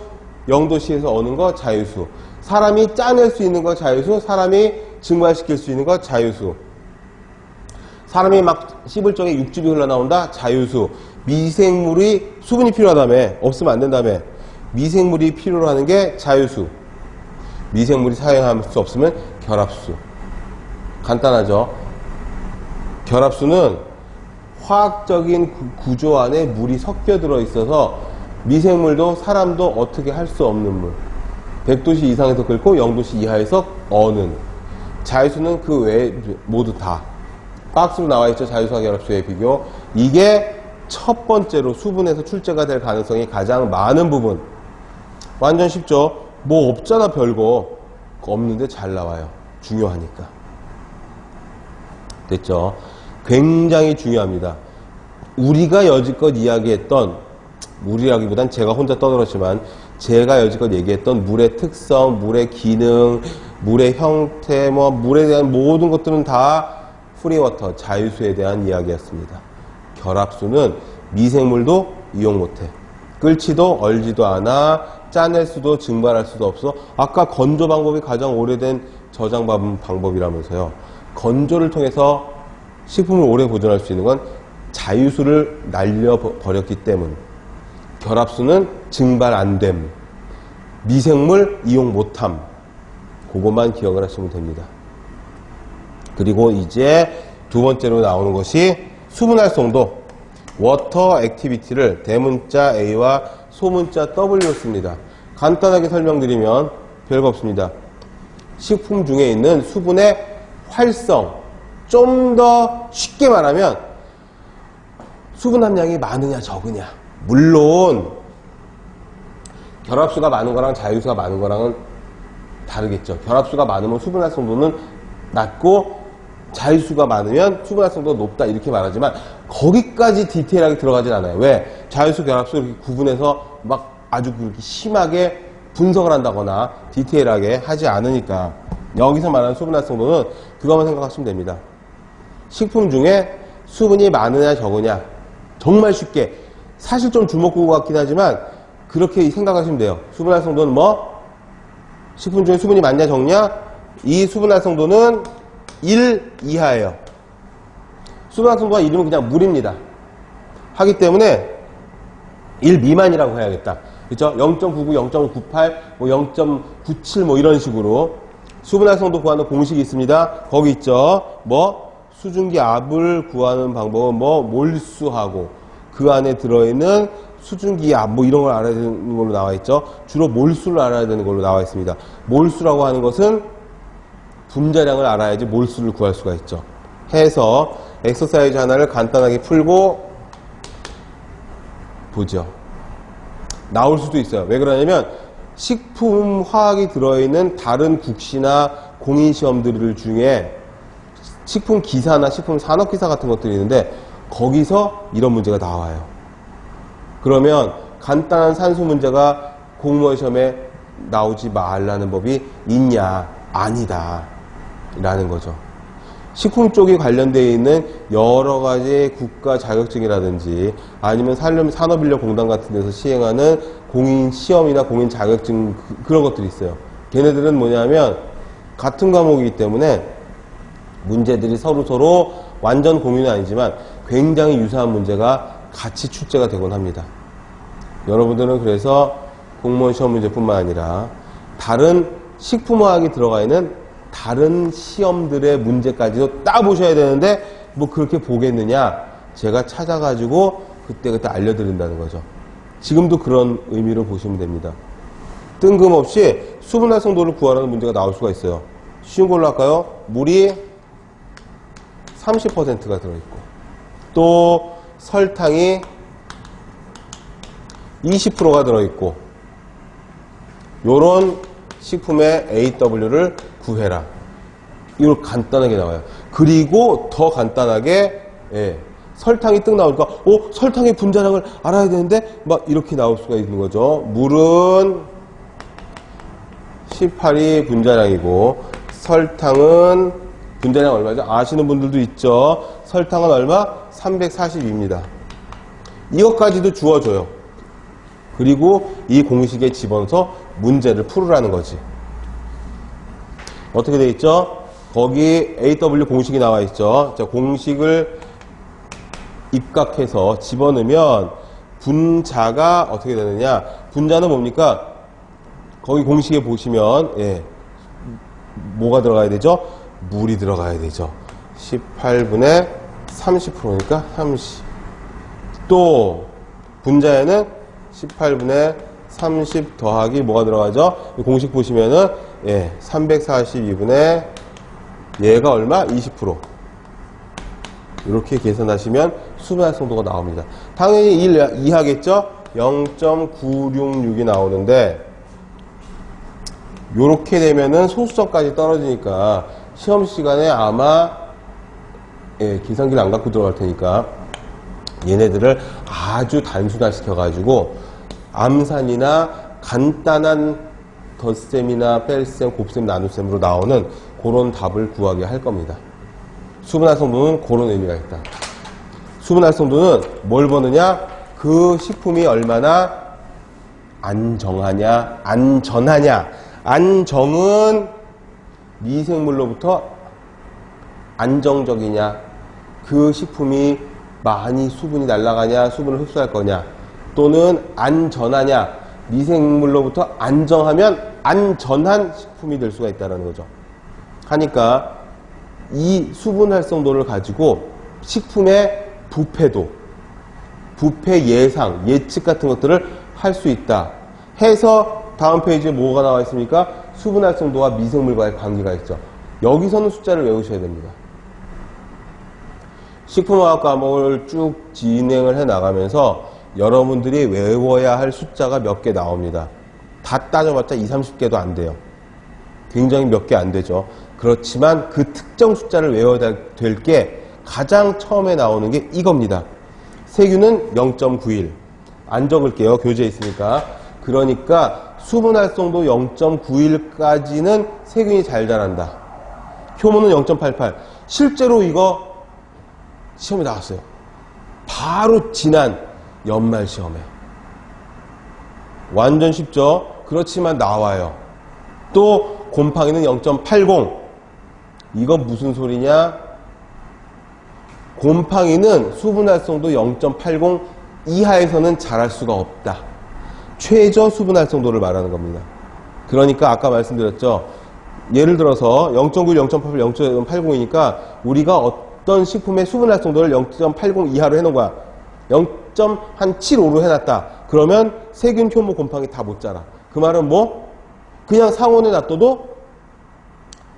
0도씨에서 어는 거 자유수. 사람이 짜낼 수 있는 거 자유수, 사람이 증발시킬 수 있는 거 자유수. 사람이 막 씹을 적에 육즙이 흘러나온다 자유수. 미생물이 수분이 필요하다며, 없으면 안 된다며, 미생물이 필요로 하는 게 자유수. 미생물이 사용할 수 없으면 결합수. 간단하죠. 결합수는 화학적인 구조 안에 물이 섞여 들어 있어서 미생물도 사람도 어떻게 할 수 없는 물. 100도씨 이상에서 끓고 0도씨 이하에서 어는. 자유수는 그 외에 모두 다. 박스로 나와 있죠. 자유수와 결합수의 비교. 이게 첫 번째로 수분에서 출제가 될 가능성이 가장 많은 부분. 완전 쉽죠. 뭐 없잖아 별거. 없는데 잘 나와요. 중요하니까. 됐죠. 굉장히 중요합니다. 우리가 여지껏 이야기했던, 우리라기보단 제가 혼자 떠들었지만 제가 여지껏 얘기했던 물의 특성, 물의 기능, 물의 형태, 물에 대한 모든 것들은 다 프리워터, 자유수에 대한 이야기였습니다. 결합수는 미생물도 이용 못해. 끓지도 얼지도 않아. 짜낼 수도 증발할 수도 없어. 아까 건조 방법이 가장 오래된 저장 방법이라면서요. 건조를 통해서 식품을 오래 보존할 수 있는 건 자유수를 날려버렸기 때문. 결합수는 증발 안 됨. 미생물 이용 못함. 그것만 기억을 하시면 됩니다. 그리고 이제 두 번째로 나오는 것이 수분 활성도. 워터 액티비티를 대문자 A와 소문자 W로 씁니다. 간단하게 설명드리면 별거 없습니다. 식품 중에 있는 수분의 활성. 좀 더 쉽게 말하면 수분 함량이 많으냐 적으냐. 물론 결합수가 많은 거랑 자유수가 많은 거랑은 다르겠죠. 결합수가 많으면 수분 활성도는 낮고 자유수가 많으면 수분 활성도가 높다 이렇게 말하지만 거기까지 디테일하게 들어가진 않아요. 왜? 자유수, 결합수 이렇게 구분해서 막 아주 그렇게 심하게 분석을 한다거나 디테일하게 하지 않으니까. 여기서 말하는 수분 활성도는 그것만 생각하시면 됩니다. 식품 중에 수분이 많으냐 적으냐. 정말 쉽게. 사실 좀 주먹구구 같긴 하지만 그렇게 생각하시면 돼요. 수분 활성도는 뭐? 식품 중에 수분이 많냐 적냐? 이 수분 활성도는 1 이하예요. 수분 활성도가 1이면 그냥 물입니다. 하기 때문에 1 미만이라고 해야겠다. 그렇죠? 0.99, 0.98, 0.97 이런 식으로 수분 활성도 구하는 공식이 있습니다. 거기 있죠. 수증기 압을 구하는 방법은 몰수하고 그 안에 들어있는 수증기 압 이런 걸 알아야 되는 걸로 나와 있죠. 주로 몰수를 알아야 되는 걸로 나와 있습니다. 몰수라고 하는 것은 분자량을 알아야지 몰수를 구할 수가 있죠. 해서 엑서사이즈 하나를 간단하게 풀고 보죠. 나올 수도 있어요. 왜 그러냐면 식품 화학이 들어있는 다른 국시나 공인시험들 중에 식품 기사나 식품 산업기사 같은 것들이 있는데 거기서 이런 문제가 나와요. 그러면 간단한 산수 문제가 공무원 시험에 나오지 말라는 법이 있냐? 아니다 라는 거죠. 식품 쪽이 관련되어 있는 여러 가지 국가 자격증이라든지 아니면 산업인력공단 같은 데서 시행하는 공인 시험이나 공인 자격증 그런 것들이 있어요. 걔네들은 뭐냐면 같은 과목이기 때문에 문제들이 서로 완전 공유는 아니지만 굉장히 유사한 문제가 같이 출제가 되곤 합니다. 여러분들은 그래서 공무원 시험 문제뿐만 아니라 다른 식품화학이 들어가 있는 다른 시험들의 문제까지도 따보셔야 되는데 뭐 그렇게 보겠느냐, 제가 찾아가지고 그때그때 알려드린다는 거죠. 지금도 그런 의미로 보시면 됩니다. 뜬금없이 수분 활성도를 구하라는 문제가 나올 수가 있어요. 쉬운 걸로 할까요? 물이 30%가 들어있고 또 설탕이 20%가 들어있고 요런 식품의 AW를 구해라. 이걸 간단하게 나와요. 그리고 더 간단하게 설탕이 뜩 나오니까 설탕의 분자량을 알아야 되는데 막 이렇게 나올 수가 있는 거죠. 물은 18이 분자량이고 설탕은 분자량 얼마죠? 아시는 분들도 있죠. 설탕은 얼마? 342입니다. 이것까지도 주어줘요. 그리고 이 공식에 집어넣어서 문제를 풀으라는 거지. 어떻게 되어 있죠? 거기 AW 공식이 나와 있죠. 자, 공식을 입각해서 집어넣으면 분자가 어떻게 되느냐? 분자는 뭡니까? 거기 공식에 보시면 뭐가 들어가야 되죠? 물이 들어가야 되죠. 18분의 30%니까 30. 또 분자에는 18분의 30 더하기 뭐가 들어가죠? 공식 보시면은 342분의 얘가 얼마? 20%. 이렇게 계산하시면 수분 활성도가 나옵니다. 당연히 1 이하겠죠? 0.966이 나오는데 요렇게 되면은 소수점까지 떨어지니까 시험 시간에 아마 계산기를 안 갖고 들어갈 테니까 얘네들을 아주 단순화 시켜가지고 암산이나 간단한 덧셈이나 뺄셈, 곱셈, 나눗셈으로 나오는 그런 답을 구하게 할 겁니다. 수분 활성도는 그런 의미가 있다. 수분 활성도는 뭘 보느냐? 그 식품이 얼마나 안정하냐, 안전하냐. 안정은 미생물로부터 안정적이냐, 그 식품이 많이 수분이 날아가냐, 수분을 흡수할 거냐, 또는 안전하냐, 미생물로부터 안정하면 안전한 식품이 될 수가 있다는 거죠. 하니까 이 수분 활성도를 가지고 식품의 부패도, 부패 예상, 예측 같은 것들을 할 수 있다 해서 다음 페이지에 뭐가 나와 있습니까? 수분 활성도와 미생물과의 관계가 있죠. 여기서는 숫자를 외우셔야 됩니다. 식품화학 과목을 쭉 진행을 해 나가면서 여러분들이 외워야 할 숫자가 몇 개 나옵니다. 다 따져봤자 20, 30개도 안 돼요. 굉장히 몇 개 안 되죠. 그렇지만 그 특정 숫자를 외워야 될 게 가장 처음에 나오는 게 이겁니다. 세균은 0.91. 안 적을게요. 교재에 있으니까. 그러니까 수분 활성도 0.91까지는 세균이 잘 자란다. 효모는 0.88. 실제로 이거 시험에 나왔어요. 바로 지난 연말 시험에. 완전 쉽죠? 그렇지만 나와요. 또 곰팡이는 0.80. 이건 무슨 소리냐? 곰팡이는 수분 활성도 0.80 이하에서는 자랄 수가 없다. 최저 수분 활성도를 말하는 겁니다. 그러니까 아까 말씀드렸죠. 예를 들어서 0.91, 0.88, 0.80이니까 우리가 어떤 식품의 수분 활성도를 0.80 이하로 해놓은 거야. 0.75로 해놨다. 그러면 세균, 효모, 곰팡이 다 못 자라. 그 말은 뭐? 그냥 상온에 놔둬도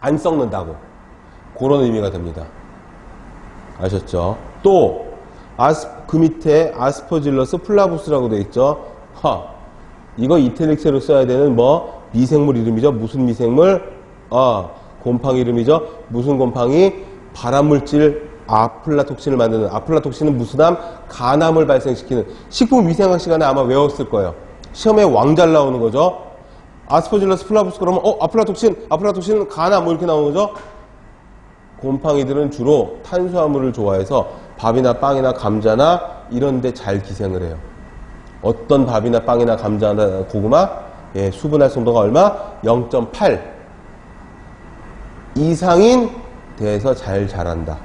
안 썩는다고. 그런 의미가 됩니다. 아셨죠? 또 그 밑에 아스퍼질러스 플라부스라고 되어 있죠. 이거 이태릭체로 써야 되는 뭐 미생물 이름이죠. 무슨 미생물? 곰팡이 이름이죠. 무슨 곰팡이? 발암물질 아플라톡신을 만드는. 아플라톡신은 무슨 암? 간암을 발생시키는. 식품위생학 시간에 아마 외웠을 거예요. 시험에 왕잘 나오는 거죠. 아스퍼질러스 플라부스 그러면 아플라톡신은 간암 뭐 이렇게 나오는 거죠. 곰팡이들은 주로 탄수화물을 좋아해서 밥이나 빵이나 감자나 이런 데 잘 기생을 해요. 어떤 밥이나 빵이나 감자나 고구마? 예, 수분 활성도가 얼마? 0.8 이상인 데에서 잘 자란다.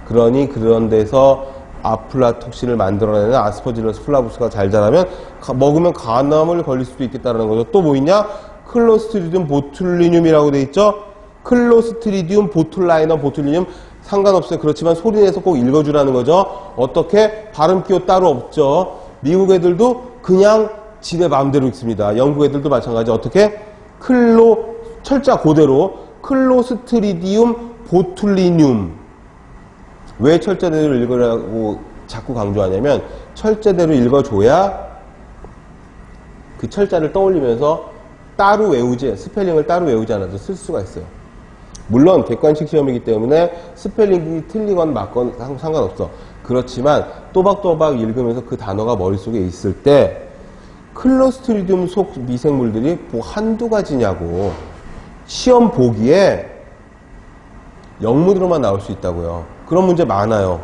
그러니 그런 데서 아플라톡신을 만들어내는 아스퍼질러스 플라부스가 잘 자라면 먹으면 간암을 걸릴 수도 있겠다는 거죠. 또 뭐 있냐? 클로스트리디움 보툴리늄이라고 돼 있죠? 클로스트리디움 보툴라이넘 보툴리늄 상관없어요. 그렇지만 소리내서 꼭 읽어주라는 거죠. 어떻게? 발음 기호 따로 없죠. 미국 애들도 그냥 지네 마음대로 읽습니다. 영국 애들도 마찬가지. 어떻게? 철자 그대로 클로스트리디움 보툴리늄. 왜 철자대로 읽으라고 자꾸 강조하냐면 철자대로 읽어줘야 그 철자를 떠올리면서 따로 외우지, 스펠링을 따로 외우지 않아도 쓸 수가 있어요. 물론 객관식 시험이기 때문에 스펠링이 틀리건 맞건 상관없어. 그렇지만 또박또박 읽으면서 그 단어가 머릿속에 있을 때 클로스트리디움 속 미생물들이 뭐 한두 가지냐고. 시험 보기에 영문으로만 나올 수 있다고요. 그런 문제 많아요.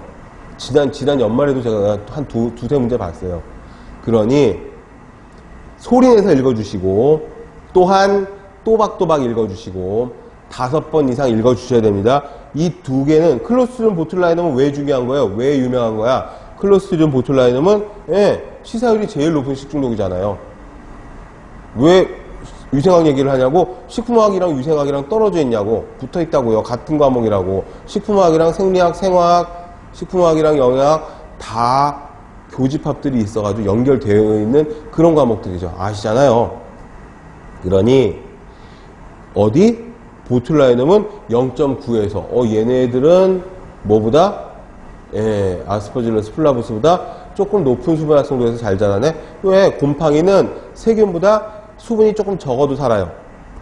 지난 연말에도 제가 한 두세 문제 봤어요. 그러니 소리내서 읽어주시고 또한 또박또박 읽어주시고 5번 이상 읽어주셔야 됩니다. 이 두 개는 클로스트리디움 보툴라이넘은 왜 중요한 거예요? 왜 유명한 거야? 클로스트리디움 보툴라이넘은 치사율이 제일 높은 식중독이잖아요. 왜 유생학 얘기를 하냐고? 식품화학이랑 유생학이랑 떨어져 있냐고. 붙어 있다고요. 같은 과목이라고. 식품화학이랑 생리학, 생화학, 식품화학이랑 영양학 다 교집합들이 있어가지고 연결되어 있는 그런 과목들이죠. 아시잖아요. 그러니 어디? 보툴라이넘은 0.9에서 얘네들은 뭐보다? 아스퍼질러스 플라부스보다 조금 높은 수분 활성도에서 잘 자라네. 왜? 곰팡이는 세균보다 수분이 조금 적어도 살아요.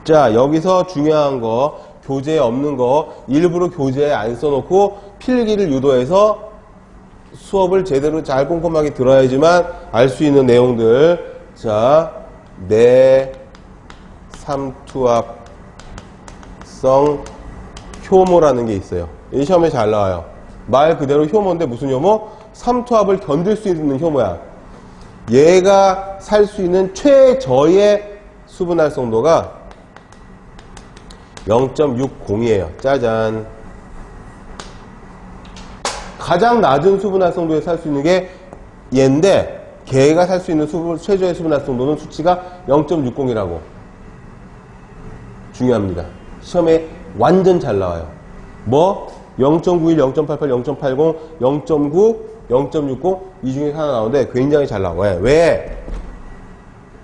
자, 여기서 중요한 거, 교재에 없는 거 일부러 교재에 안 써놓고 필기를 유도해서 수업을 제대로 잘 꼼꼼하게 들어야지만 알 수 있는 내용들. 자, 내삼투압성 효모라는 게 있어요. 이 시험에 잘 나와요. 말 그대로 효모인데 무슨 효모? 삼투압을 견딜 수 있는 효모야. 얘가 살 수 있는 최저의 수분 활성도가 0.60이에요. 짜잔. 가장 낮은 수분 활성도에 살 수 있는 게 얘인데 걔가 살 수 있는 최저의 수분 활성도는 수치가 0.60이라고. 중요합니다. 시험에 완전 잘 나와요. 뭐? 0.91, 0.88, 0.80, 0.9, 0.60 이 중에 하나 나오는데 굉장히 잘 나와요. 왜?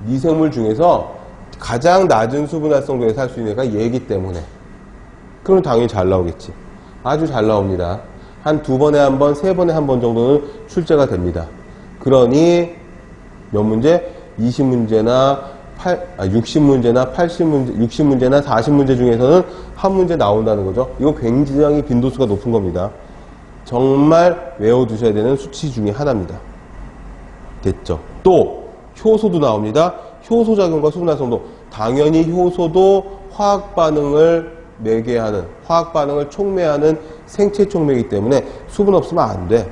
미생물 중에서 가장 낮은 수분 활성도에 살 수 있는 애가 얘기 때문에. 그럼 당연히 잘 나오겠지. 아주 잘 나옵니다. 한 2번에 한 번, 3번에 한 번 정도는 출제가 됩니다. 그러니 몇 문제? 20문제나 60문제나 80문제, 60문제나 40문제 중에서는 한 문제 나온다는 거죠. 이거 굉장히 빈도수가 높은 겁니다. 정말 외워두셔야 되는 수치 중에 하나입니다. 됐죠? 또 효소도 나옵니다. 효소작용과 수분활성도. 당연히 효소도 화학반응을 매개하는, 화학반응을 촉매하는 생체 촉매이기 때문에 수분 없으면 안 돼.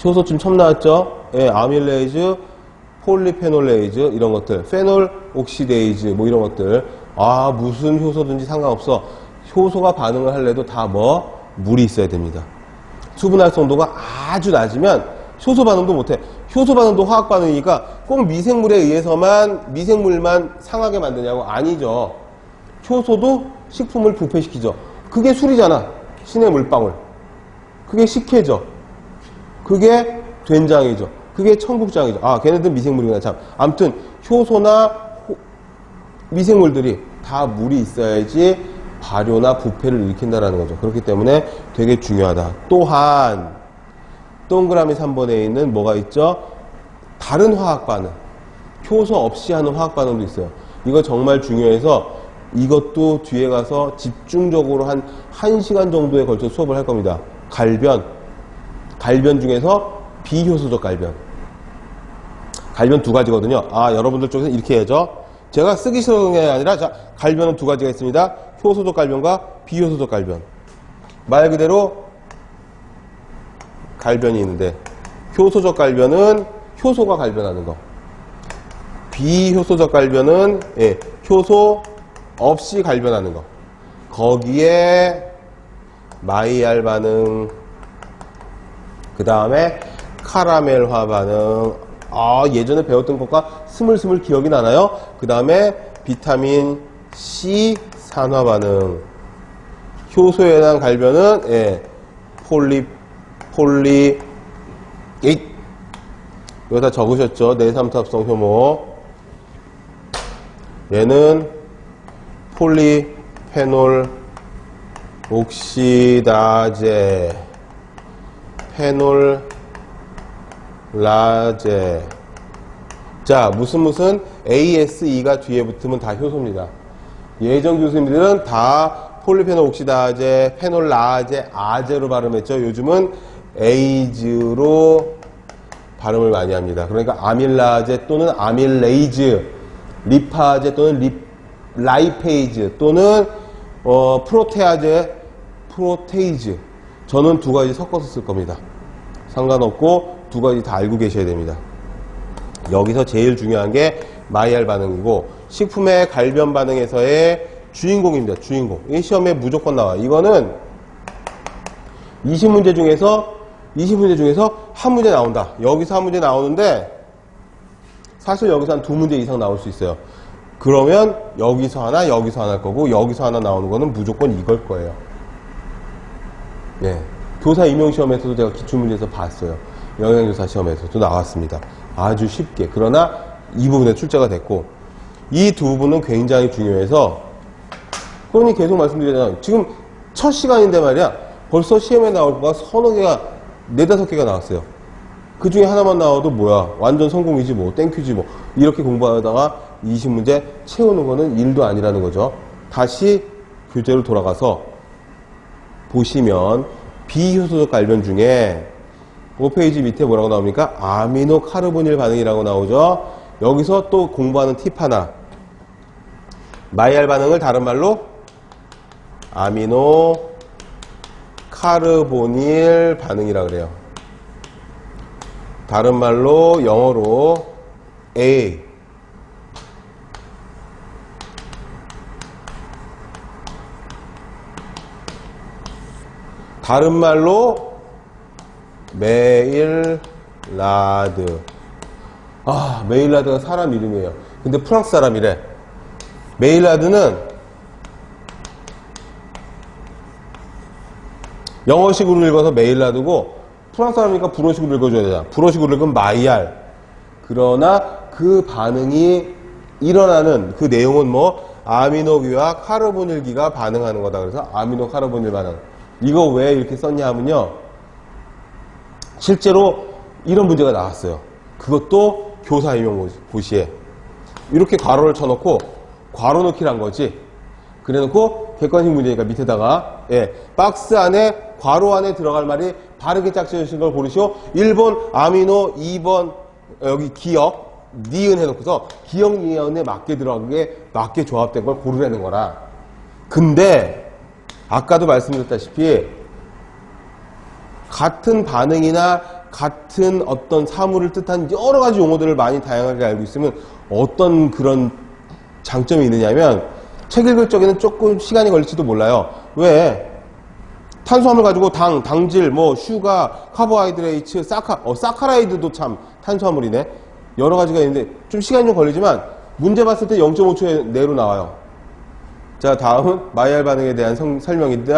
효소 지금 처음 나왔죠? 아밀레이즈, 폴리페놀레이즈 이런 것들, 페놀 옥시데이즈 뭐 이런 것들. 무슨 효소든지 상관없어. 효소가 반응을 하려도 다 물이 있어야 됩니다. 수분 활성도가 아주 낮으면 효소 반응도 못해. 효소 반응도 화학 반응이니까 꼭 미생물에 의해서만 미생물만 상하게 만드냐고? 아니죠. 효소도 식품을 부패시키죠. 그게 술이잖아. 신의 물방울. 그게 식혜죠. 그게 된장이죠. 그게 청국장이죠. 걔네들 미생물이구나. 참. 아무튼 효소나 미생물들이 다 물이 있어야지 발효나 부패를 일으킨다는 거죠. 그렇기 때문에 되게 중요하다. 또한 동그라미 3번에 있는 뭐가 있죠? 다른 화학 반응. 효소 없이 하는 화학 반응도 있어요. 이거 정말 중요해서 이것도 뒤에 가서 집중적으로 한 1시간 정도에 걸쳐 수업을 할 겁니다. 갈변. 갈변 중에서 비효소적 갈변. 갈변 2가지거든요. 여러분들 쪽에서 이렇게 해야죠. 제가 쓰기 싫은 게 아니라, 자, 갈변은 2가지가 있습니다. 효소적 갈변과 비효소적 갈변. 말 그대로 갈변이 있는데 효소적 갈변은 효소가 갈변하는 거. 비효소적 갈변은 효소 없이 갈변하는 거. 거기에 마이알 반응, 그 다음에 카라멜화 반응. 예전에 배웠던 것과 스물스물 기억이 나나요? 그 다음에 비타민 C 산화 반응. 효소에 대한 갈변은 이거 다 적으셨죠? 내삼탑성 효모. 얘는 폴리페놀 옥시다제, 페놀라제. 자, 무슨 ASE가 뒤에 붙으면 다 효소입니다. 예전 교수님들은 다 폴리페놀 옥시다제, 페놀라제, 아제로 발음했죠. 요즘은 에이즈로 발음을 많이 합니다. 그러니까 아밀라제 또는 아밀레이즈, 리파제 또는 라이페이즈 또는 프로테이즈. 저는 두 가지 섞어서 쓸 겁니다. 상관없고 두 가지 다 알고 계셔야 됩니다. 여기서 제일 중요한 게 마이알 반응이고 식품의 갈변 반응에서의 주인공입니다. 주인공. 이 시험에 무조건 나와. 이거는 20문제 중에서 한 문제 나온다. 여기서 한 문제 나오는데 사실 여기서 한 두 문제 이상 나올 수 있어요. 그러면 여기서 하나 할 거고 여기서 하나 나오는 거는 무조건 이걸 거예요. 교사 임용시험에서도 제가 기출문제에서 봤어요. 영양교사 시험에서도 나왔습니다. 아주 쉽게. 그러나 이 부분에 출제가 됐고 이 두 부분은 굉장히 중요해서 그러니 계속 말씀드리잖아요. 지금 첫 시간인데 말이야. 벌써 시험에 나올 거가 서너 개가, 네다섯 개가 나왔어요. 그 중에 하나만 나와도 뭐야. 완전 성공이지 뭐. 땡큐지 뭐. 이렇게 공부하다가 20문제 채우는 거는 일도 아니라는 거죠. 다시 교재로 돌아가서 보시면 비효소적 갈변 중에 5페이지 밑에 뭐라고 나옵니까? 아미노 카르보닐 반응이라고 나오죠. 여기서 또 공부하는 팁 하나. 마이알 반응을 다른 말로 아미노 카르보닐 반응이라고 그래요. 다른 말로 영어로 A. 다른 말로 메일라드. 메일라드가 사람 이름이에요. 근데 프랑스 사람이래. 메일라드는 영어식으로 읽어서 메일라드고 프랑스 사람이니까 불어식으로 읽어줘야 되잖아. 불어식으로 읽으면 마이알. 그러나 그 반응이 일어나는 그 내용은 뭐 아미노기와 카르보닐기가 반응하는 거다. 그래서 아미노 카르보닐 반응. 이거 왜 이렇게 썼냐 하면요. 실제로 이런 문제가 나왔어요. 그것도 교사 임용고시에. 이렇게 괄호를 쳐놓고 괄호 넣기란 거지. 그래 놓고 객관식 문제니까 밑에다가 박스 안에 괄호 안에 들어갈 말이 바르게 짝지어진 걸 고르시오. 1번 아미노, 2번 여기 기억, 니은 해놓고서 기억, 니은에 맞게 들어가게 맞게 조합된 걸 고르라는 거라. 근데 아까도 말씀드렸다시피 같은 반응이나 같은 어떤 사물을 뜻한 여러 가지 용어들을 많이 다양하게 알고 있으면 어떤 그런 장점이 있느냐면 책 읽을 적에는 조금 시간이 걸릴지도 몰라요. 왜? 탄수화물 가지고 당질, 뭐 슈가, 카보하이드레이트, 사카라이드도 참 탄수화물이네. 여러 가지가 있는데 좀 시간이 좀 걸리지만 문제 봤을 때 0.5초 내로 나와요. 자, 다음은 마이알 반응에 대한 설명인데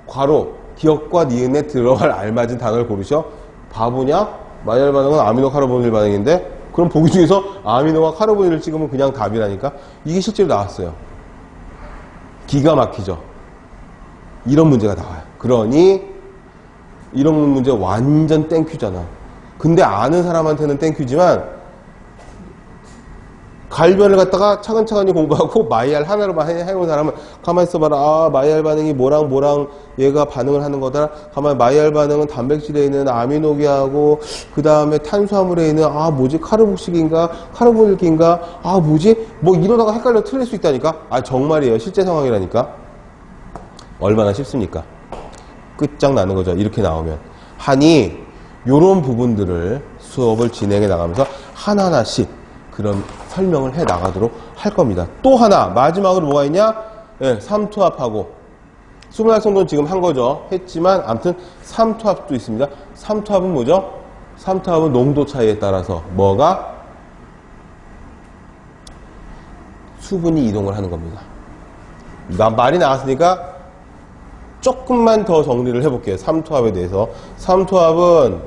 괄호, 기억과 니은에 들어갈 알맞은 단어를 고르셔. 바보냐? 마이알 반응은 아미노 카르보닐 반응인데 그럼 보기 중에서 아미노와 카르보닐을 찍으면 그냥 답이라니까. 이게 실제로 나왔어요. 기가 막히죠. 이런 문제가 나와요. 그러니 이런 문제 완전 땡큐잖아. 근데 아는 사람한테는 땡큐지만 갈변을 갖다가 차근차근히 공부하고 마이알 하나로만 해온 사람은 가만히 있어봐라. 마이알 반응이 뭐랑 얘가 반응을 하는 거다. 가만히 마이알 반응은 단백질에 있는 아미노기하고 그 다음에 탄수화물에 있는 뭐지 카르복식인가 카르보닐기인가 뭐지 뭐 이러다가 헷갈려 틀릴 수 있다니까. 정말이에요. 실제 상황이라니까. 얼마나 쉽습니까? 끝장나는 거죠. 이렇게 나오면. 하니 요런 부분들을 수업을 진행해 나가면서 하나하나씩 그런 설명을 해 나가도록 할 겁니다. 또 하나 마지막으로 뭐가 있냐? 네, 삼투압하고 수분활성도는 지금 한 거죠. 했지만 아무튼 삼투압도 있습니다. 삼투압은 뭐죠? 삼투압은 농도 차이에 따라서 뭐가? 수분이 이동을 하는 겁니다. 말이 나왔으니까 조금만 더 정리를 해볼게요. 삼투압에 대해서. 삼투압은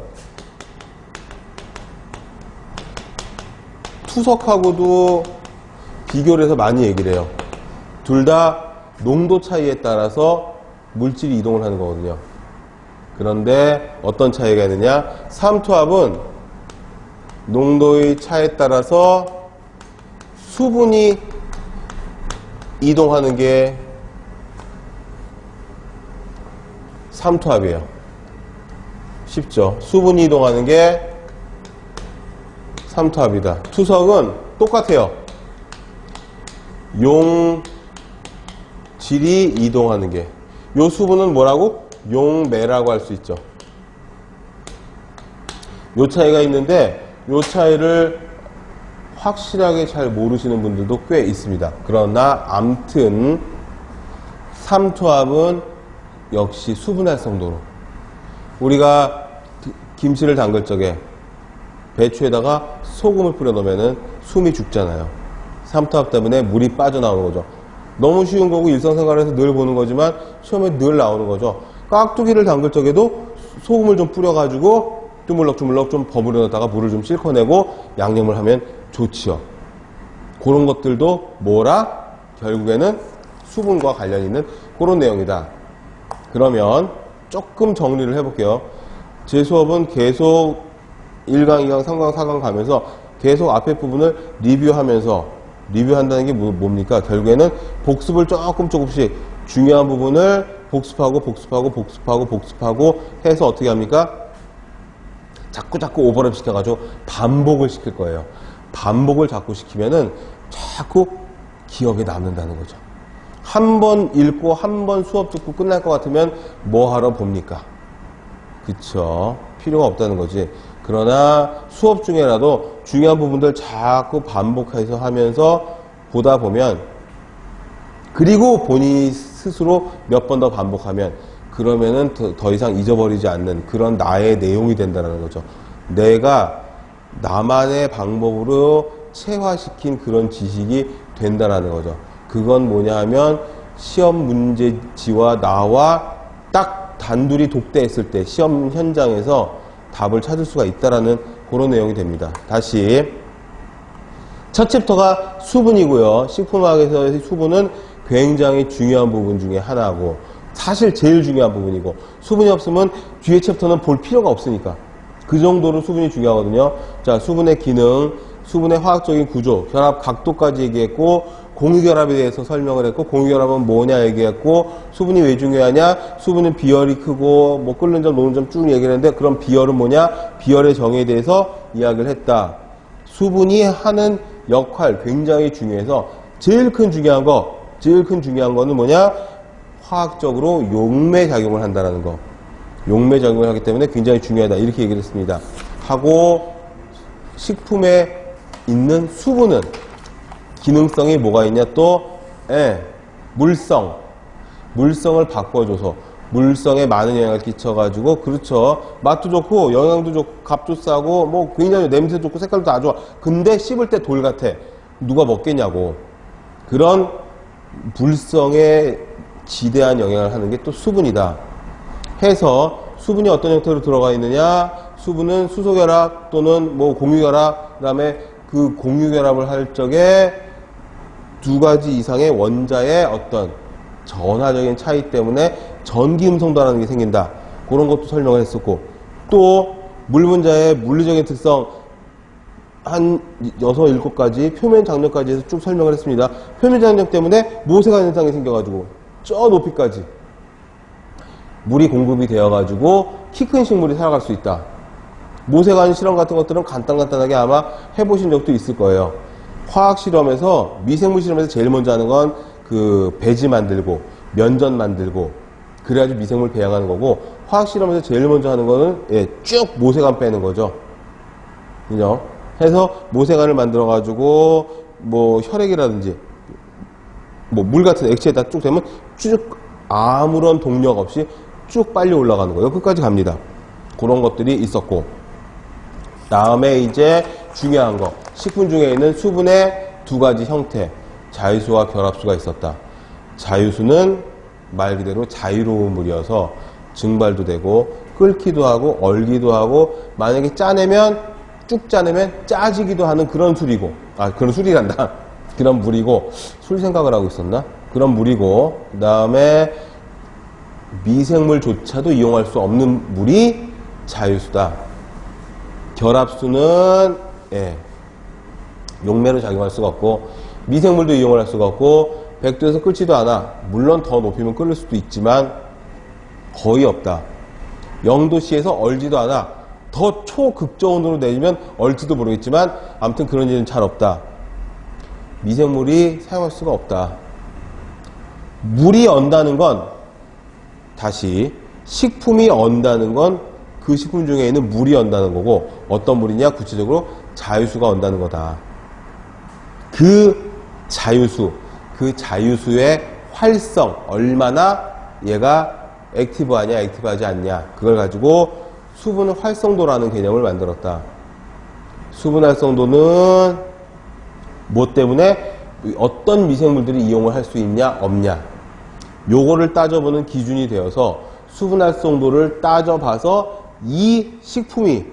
투석하고도 비교를 해서 많이 얘기를 해요. 둘 다 농도 차이에 따라서 물질이 이동을 하는 거거든요. 그런데 어떤 차이가 있느냐? 삼투압은 농도의 차이에 따라서 수분이 이동하는 게 삼투압이에요. 쉽죠? 수분이 이동하는 게 삼투압이다. 투석은 똑같아요. 용질이 이동하는 게. 요 수분은 뭐라고? 용매라고 할 수 있죠. 요 차이가 있는데 요 차이를 확실하게 잘 모르시는 분들도 꽤 있습니다. 그러나 암튼 삼투압은 역시 수분활성도로 우리가 김치를 담글 적에 배추에다가 소금을 뿌려 놓으면 숨이 죽잖아요. 삼투압 때문에 물이 빠져나오는 거죠. 너무 쉬운 거고 일상생활에서 늘 보는 거지만 시험에 늘 나오는 거죠. 깍두기를 담글 적에도 소금을 좀 뿌려가지고 주물럭주물럭 좀 버무려 놓다가 물을 좀 씻어내고 양념을 하면 좋지요. 그런 것들도 뭐라? 결국에는 수분과 관련 있는 그런 내용이다. 그러면 조금 정리를 해볼게요. 제 수업은 계속 1강, 2강, 3강, 4강 가면서 계속 앞에 부분을 리뷰하면서 리뷰한다는 게 뭡니까? 결국에는 복습을 조금씩 중요한 부분을 복습하고 해서 어떻게 합니까? 자꾸 오버랩 시켜가지고 반복을 시킬 거예요. 반복을 자꾸 시키면은 자꾸 기억에 남는다는 거죠. 한 번 읽고 한 번 수업 듣고 끝날 것 같으면 뭐 하러 봅니까? 그쵸? 필요가 없다는 거지. 그러나 수업 중에라도 중요한 부분들 자꾸 반복해서 하면서 보다 보면 그리고 본인이 스스로 몇 번 더 반복하면 그러면은 더 이상 잊어버리지 않는 그런 나의 내용이 된다는 거죠. 내가 나만의 방법으로 체화시킨 그런 지식이 된다는 거죠. 그건 뭐냐 하면 시험 문제지와 나와 딱 단둘이 독대했을 때 시험 현장에서 답을 찾을 수가 있다라는 그런 내용이 됩니다. 다시 첫 챕터가 수분이고요. 식품학에서의 수분은 굉장히 중요한 부분 중에 하나고 사실 제일 중요한 부분이고 수분이 없으면 뒤에 챕터는 볼 필요가 없으니까 그 정도로 수분이 중요하거든요. 자, 수분의 기능, 수분의 화학적인 구조, 결합 각도까지 얘기했고 공유결합에 대해서 설명을 했고 공유결합은 뭐냐 얘기했고 수분이 왜 중요하냐? 수분은 비열이 크고 뭐 끓는 점, 녹는 점 쭉 얘기를 했는데 그럼 비열은 뭐냐? 비열의 정의에 대해서 이야기를 했다. 수분이 하는 역할 굉장히 중요해서 제일 큰 중요한 거는 뭐냐? 화학적으로 용매작용을 한다는 거. 용매작용을 하기 때문에 굉장히 중요하다. 이렇게 얘기를 했습니다. 하고 식품에 있는 수분은 기능성이 뭐가 있냐? 또 물성을 바꿔줘서 물성에 많은 영향을 끼쳐가지고 그렇죠. 맛도 좋고 영양도 좋고 값도 싸고 뭐 굉장히 냄새 좋고 색깔도 다 좋아. 근데 씹을 때 돌 같아. 누가 먹겠냐고. 그런 물성에 지대한 영향을 하는 게 또 수분이다. 해서 수분이 어떤 형태로 들어가 있느냐? 수분은 수소결합 또는 뭐 공유결합, 그 다음에 그 공유결합을 할 적에 두 가지 이상의 원자의 어떤 전하적인 차이 때문에 전기음성도라는 게 생긴다. 그런 것도 설명을 했었고 또 물 분자의 물리적인 특성 한 6, 7가지 표면 장력까지 해서 쭉 설명을 했습니다. 표면 장력 때문에 모세관 현상이 생겨가지고 저 높이까지 물이 공급이 되어가지고 키 큰 식물이 살아갈 수 있다. 모세관 실험 같은 것들은 간단하게 아마 해보신 적도 있을 거예요. 화학 실험에서 미생물 실험에서 제일 먼저 하는 건 그 배지 만들고 면전 만들고 그래야지 미생물 배양하는 거고, 화학실험에서 제일 먼저 하는 거는 쭉 모세관 빼는 거죠. 그죠? 해서 모세관을 만들어 가지고 뭐 혈액이라든지 뭐 물 같은 액체에다 쭉 대면 쭉 아무런 동력 없이 쭉 빨리 올라가는 거예요. 끝까지 갑니다. 그런 것들이 있었고, 다음에 이제 중요한 거, 식품 중에 있는 수분의 두 가지 형태, 자유수와 결합수가 있었다. 자유수는 말 그대로 자유로운 물이어서 증발도 되고 끓기도 하고 얼기도 하고, 만약에 짜내면 쭉 짜내면 짜지기도 하는 그런 술이고, 그런 술이란다. 그런 물이고, 술 생각을 하고 있었나? 그런 물이고, 그 다음에 미생물조차도 이용할 수 없는 물이 자유수다. 결합수는 용매로 작용할 수가 없고 미생물도 이용을 할 수가 없고 100도에서 끓지도 않아. 물론 더 높이면 끓을 수도 있지만 거의 없다. 0도씨에서 얼지도 않아. 더 초극저온으로 내리면 얼지도 모르겠지만 아무튼 그런 일은 잘 없다. 미생물이 사용할 수가 없다. 물이 언다는 건, 다시 식품이 언다는 건 그 식품 중에 있는 물이 언다는 거고, 어떤 물이냐? 구체적으로 자유수가 언다는 거다. 그 자유수의 활성, 얼마나 얘가 액티브하냐 액티브하지 않냐, 그걸 가지고 수분 활성도라는 개념을 만들었다. 수분 활성도는 뭐 때문에 어떤 미생물들이 이용을 할 수 있냐 없냐, 요거를 따져보는 기준이 되어서 수분 활성도를 따져봐서 이 식품이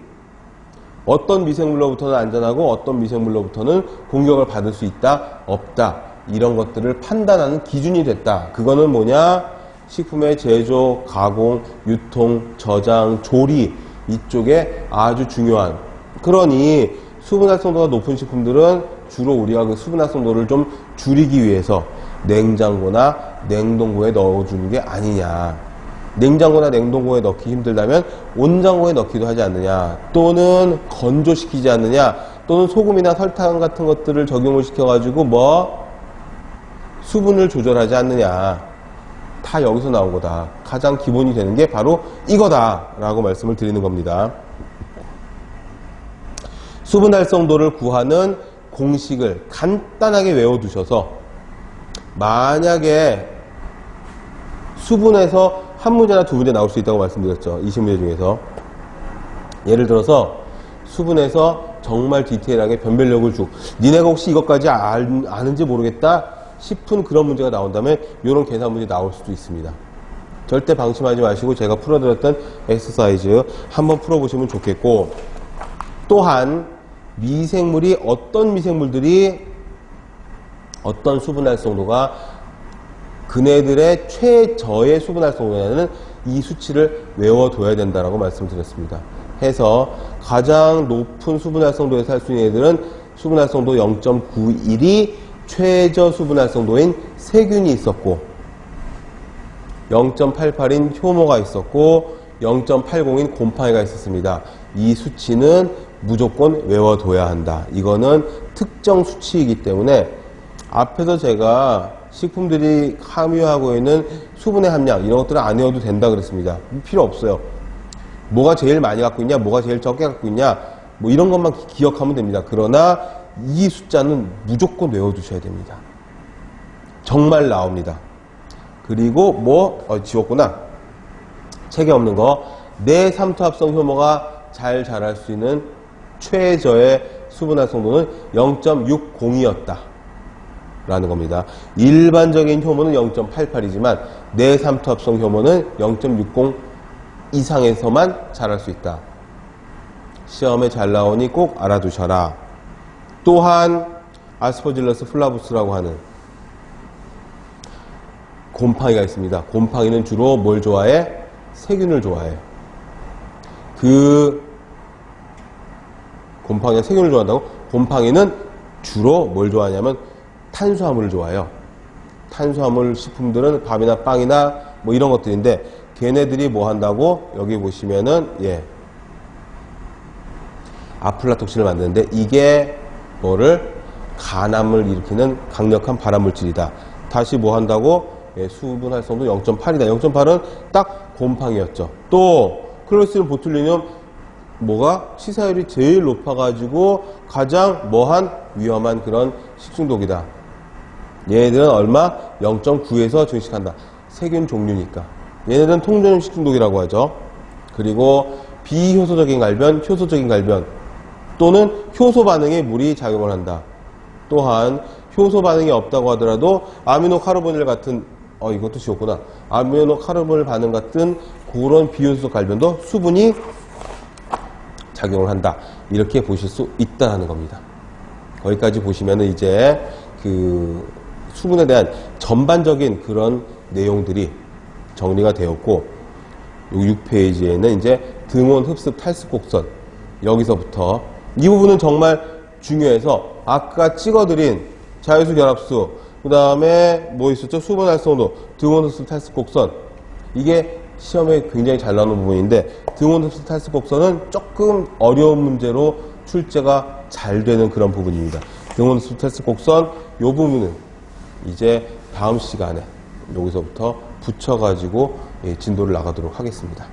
어떤 미생물로부터는 안전하고 어떤 미생물로부터는 공격을 받을 수 있다 없다, 이런 것들을 판단하는 기준이 됐다. 그거는 뭐냐? 식품의 제조, 가공, 유통, 저장, 조리, 이쪽에 아주 중요한, 그러니 수분 활성도가 높은 식품들은 주로 우리가 그 수분 활성도를 좀 줄이기 위해서 냉장고나 냉동고에 넣어주는 게 아니냐. 냉장고나 냉동고에 넣기 힘들다면 온장고에 넣기도 하지 않느냐, 또는 건조시키지 않느냐, 또는 소금이나 설탕 같은 것들을 적용을 시켜가지고 뭐 수분을 조절하지 않느냐. 다 여기서 나온 거다. 가장 기본이 되는 게 바로 이거다 라고 말씀을 드리는 겁니다. 수분 활성도를 구하는 공식을 간단하게 외워두셔서, 만약에 수분에서 한 문제나 두 문제 나올 수 있다고 말씀드렸죠. 20문제 중에서. 예를 들어서 수분에서 정말 디테일하게 변별력을 주고, 니네가 혹시 이것까지 아는지 모르겠다 싶은 그런 문제가 나온다면 이런 계산 문제 나올 수도 있습니다. 절대 방심하지 마시고 제가 풀어드렸던 엑서사이즈 한번 풀어보시면 좋겠고, 또한 미생물이 어떤 미생물들이 어떤 수분 활성도가 그네들의 최저의 수분 활성도냐는 이 수치를 외워둬야 된다라고 말씀드렸습니다. 해서 가장 높은 수분 활성도에 살 수 있는 애들은 수분 활성도 0.91이 최저 수분 활성도인 세균이 있었고, 0.88인 효모가 있었고, 0.80인 곰팡이가 있었습니다. 이 수치는 무조건 외워둬야 한다. 이거는 특정 수치이기 때문에 앞에서 제가 식품들이 함유하고 있는 수분의 함량 이런 것들은 안 외워도 된다 그랬습니다. 필요 없어요. 뭐가 제일 많이 갖고 있냐, 뭐가 제일 적게 갖고 있냐, 뭐 이런 것만 기억하면 됩니다. 그러나 이 숫자는 무조건 외워두셔야 됩니다. 정말 나옵니다. 그리고 지웠구나. 책에 없는 거, 내삼투압성 효모가 잘 자랄 수 있는 최저의 수분 활성도는 0.60이었다 라는 겁니다. 일반적인 효모는 0.88이지만 내삼투압성 효모는 0.60 이상에서만 자랄 수 있다. 시험에 잘 나오니 꼭 알아두셔라. 또한 아스퍼질러스 플라부스라고 하는 곰팡이가 있습니다. 곰팡이는 주로 뭘 좋아해? 세균을 좋아해. 그 곰팡이가 세균을 좋아한다고? 곰팡이는 주로 뭘 좋아하냐면 탄수화물을 좋아해요. 탄수화물 식품들은 밥이나 빵이나 뭐 이런 것들인데, 걔네들이 뭐 한다고? 여기 보시면은 아플라톡신을 만드는데, 이게 뭐를? 간암을 일으키는 강력한 발암물질이다. 다시 뭐 한다고? 수분 활성도 0.8이다. 0.8은 딱 곰팡이였죠. 또 클로리스틴, 보툴리늄 뭐가 치사율이 제일 높아가지고 가장 뭐한 위험한 그런 식중독이다. 얘네들은 얼마? 0.9에서 증식한다. 세균 종류니까. 얘네들은 통전염 식중독이라고 하죠. 그리고 비효소적인 갈변, 효소적인 갈변 또는 효소 반응에 물이 작용을 한다. 또한 효소 반응이 없다고 하더라도 아미노카르보닐 같은 이것도 쉬웠구나. 아미노카르보닐 반응 같은 그런 비효소 갈변도 수분이 작용을 한다. 이렇게 보실 수 있다는 겁니다. 거기까지 보시면은 이제 그 수분에 대한 전반적인 그런 내용들이 정리가 되었고, 요 6페이지에는 이제 등원 흡습 탈습 곡선, 여기서부터 이 부분은 정말 중요해서 아까 찍어드린 자유수 결합수, 그 다음에 뭐 있었죠? 수분 활성도, 등원 흡습 탈습 곡선, 이게 시험에 굉장히 잘 나오는 부분인데 등원 흡습 탈습 곡선은 조금 어려운 문제로 출제가 잘 되는 그런 부분입니다. 등원 흡습 탈습 곡선 요 부분은 이제 다음 시간에 여기서부터 붙여가지고 진도를 나가도록 하겠습니다.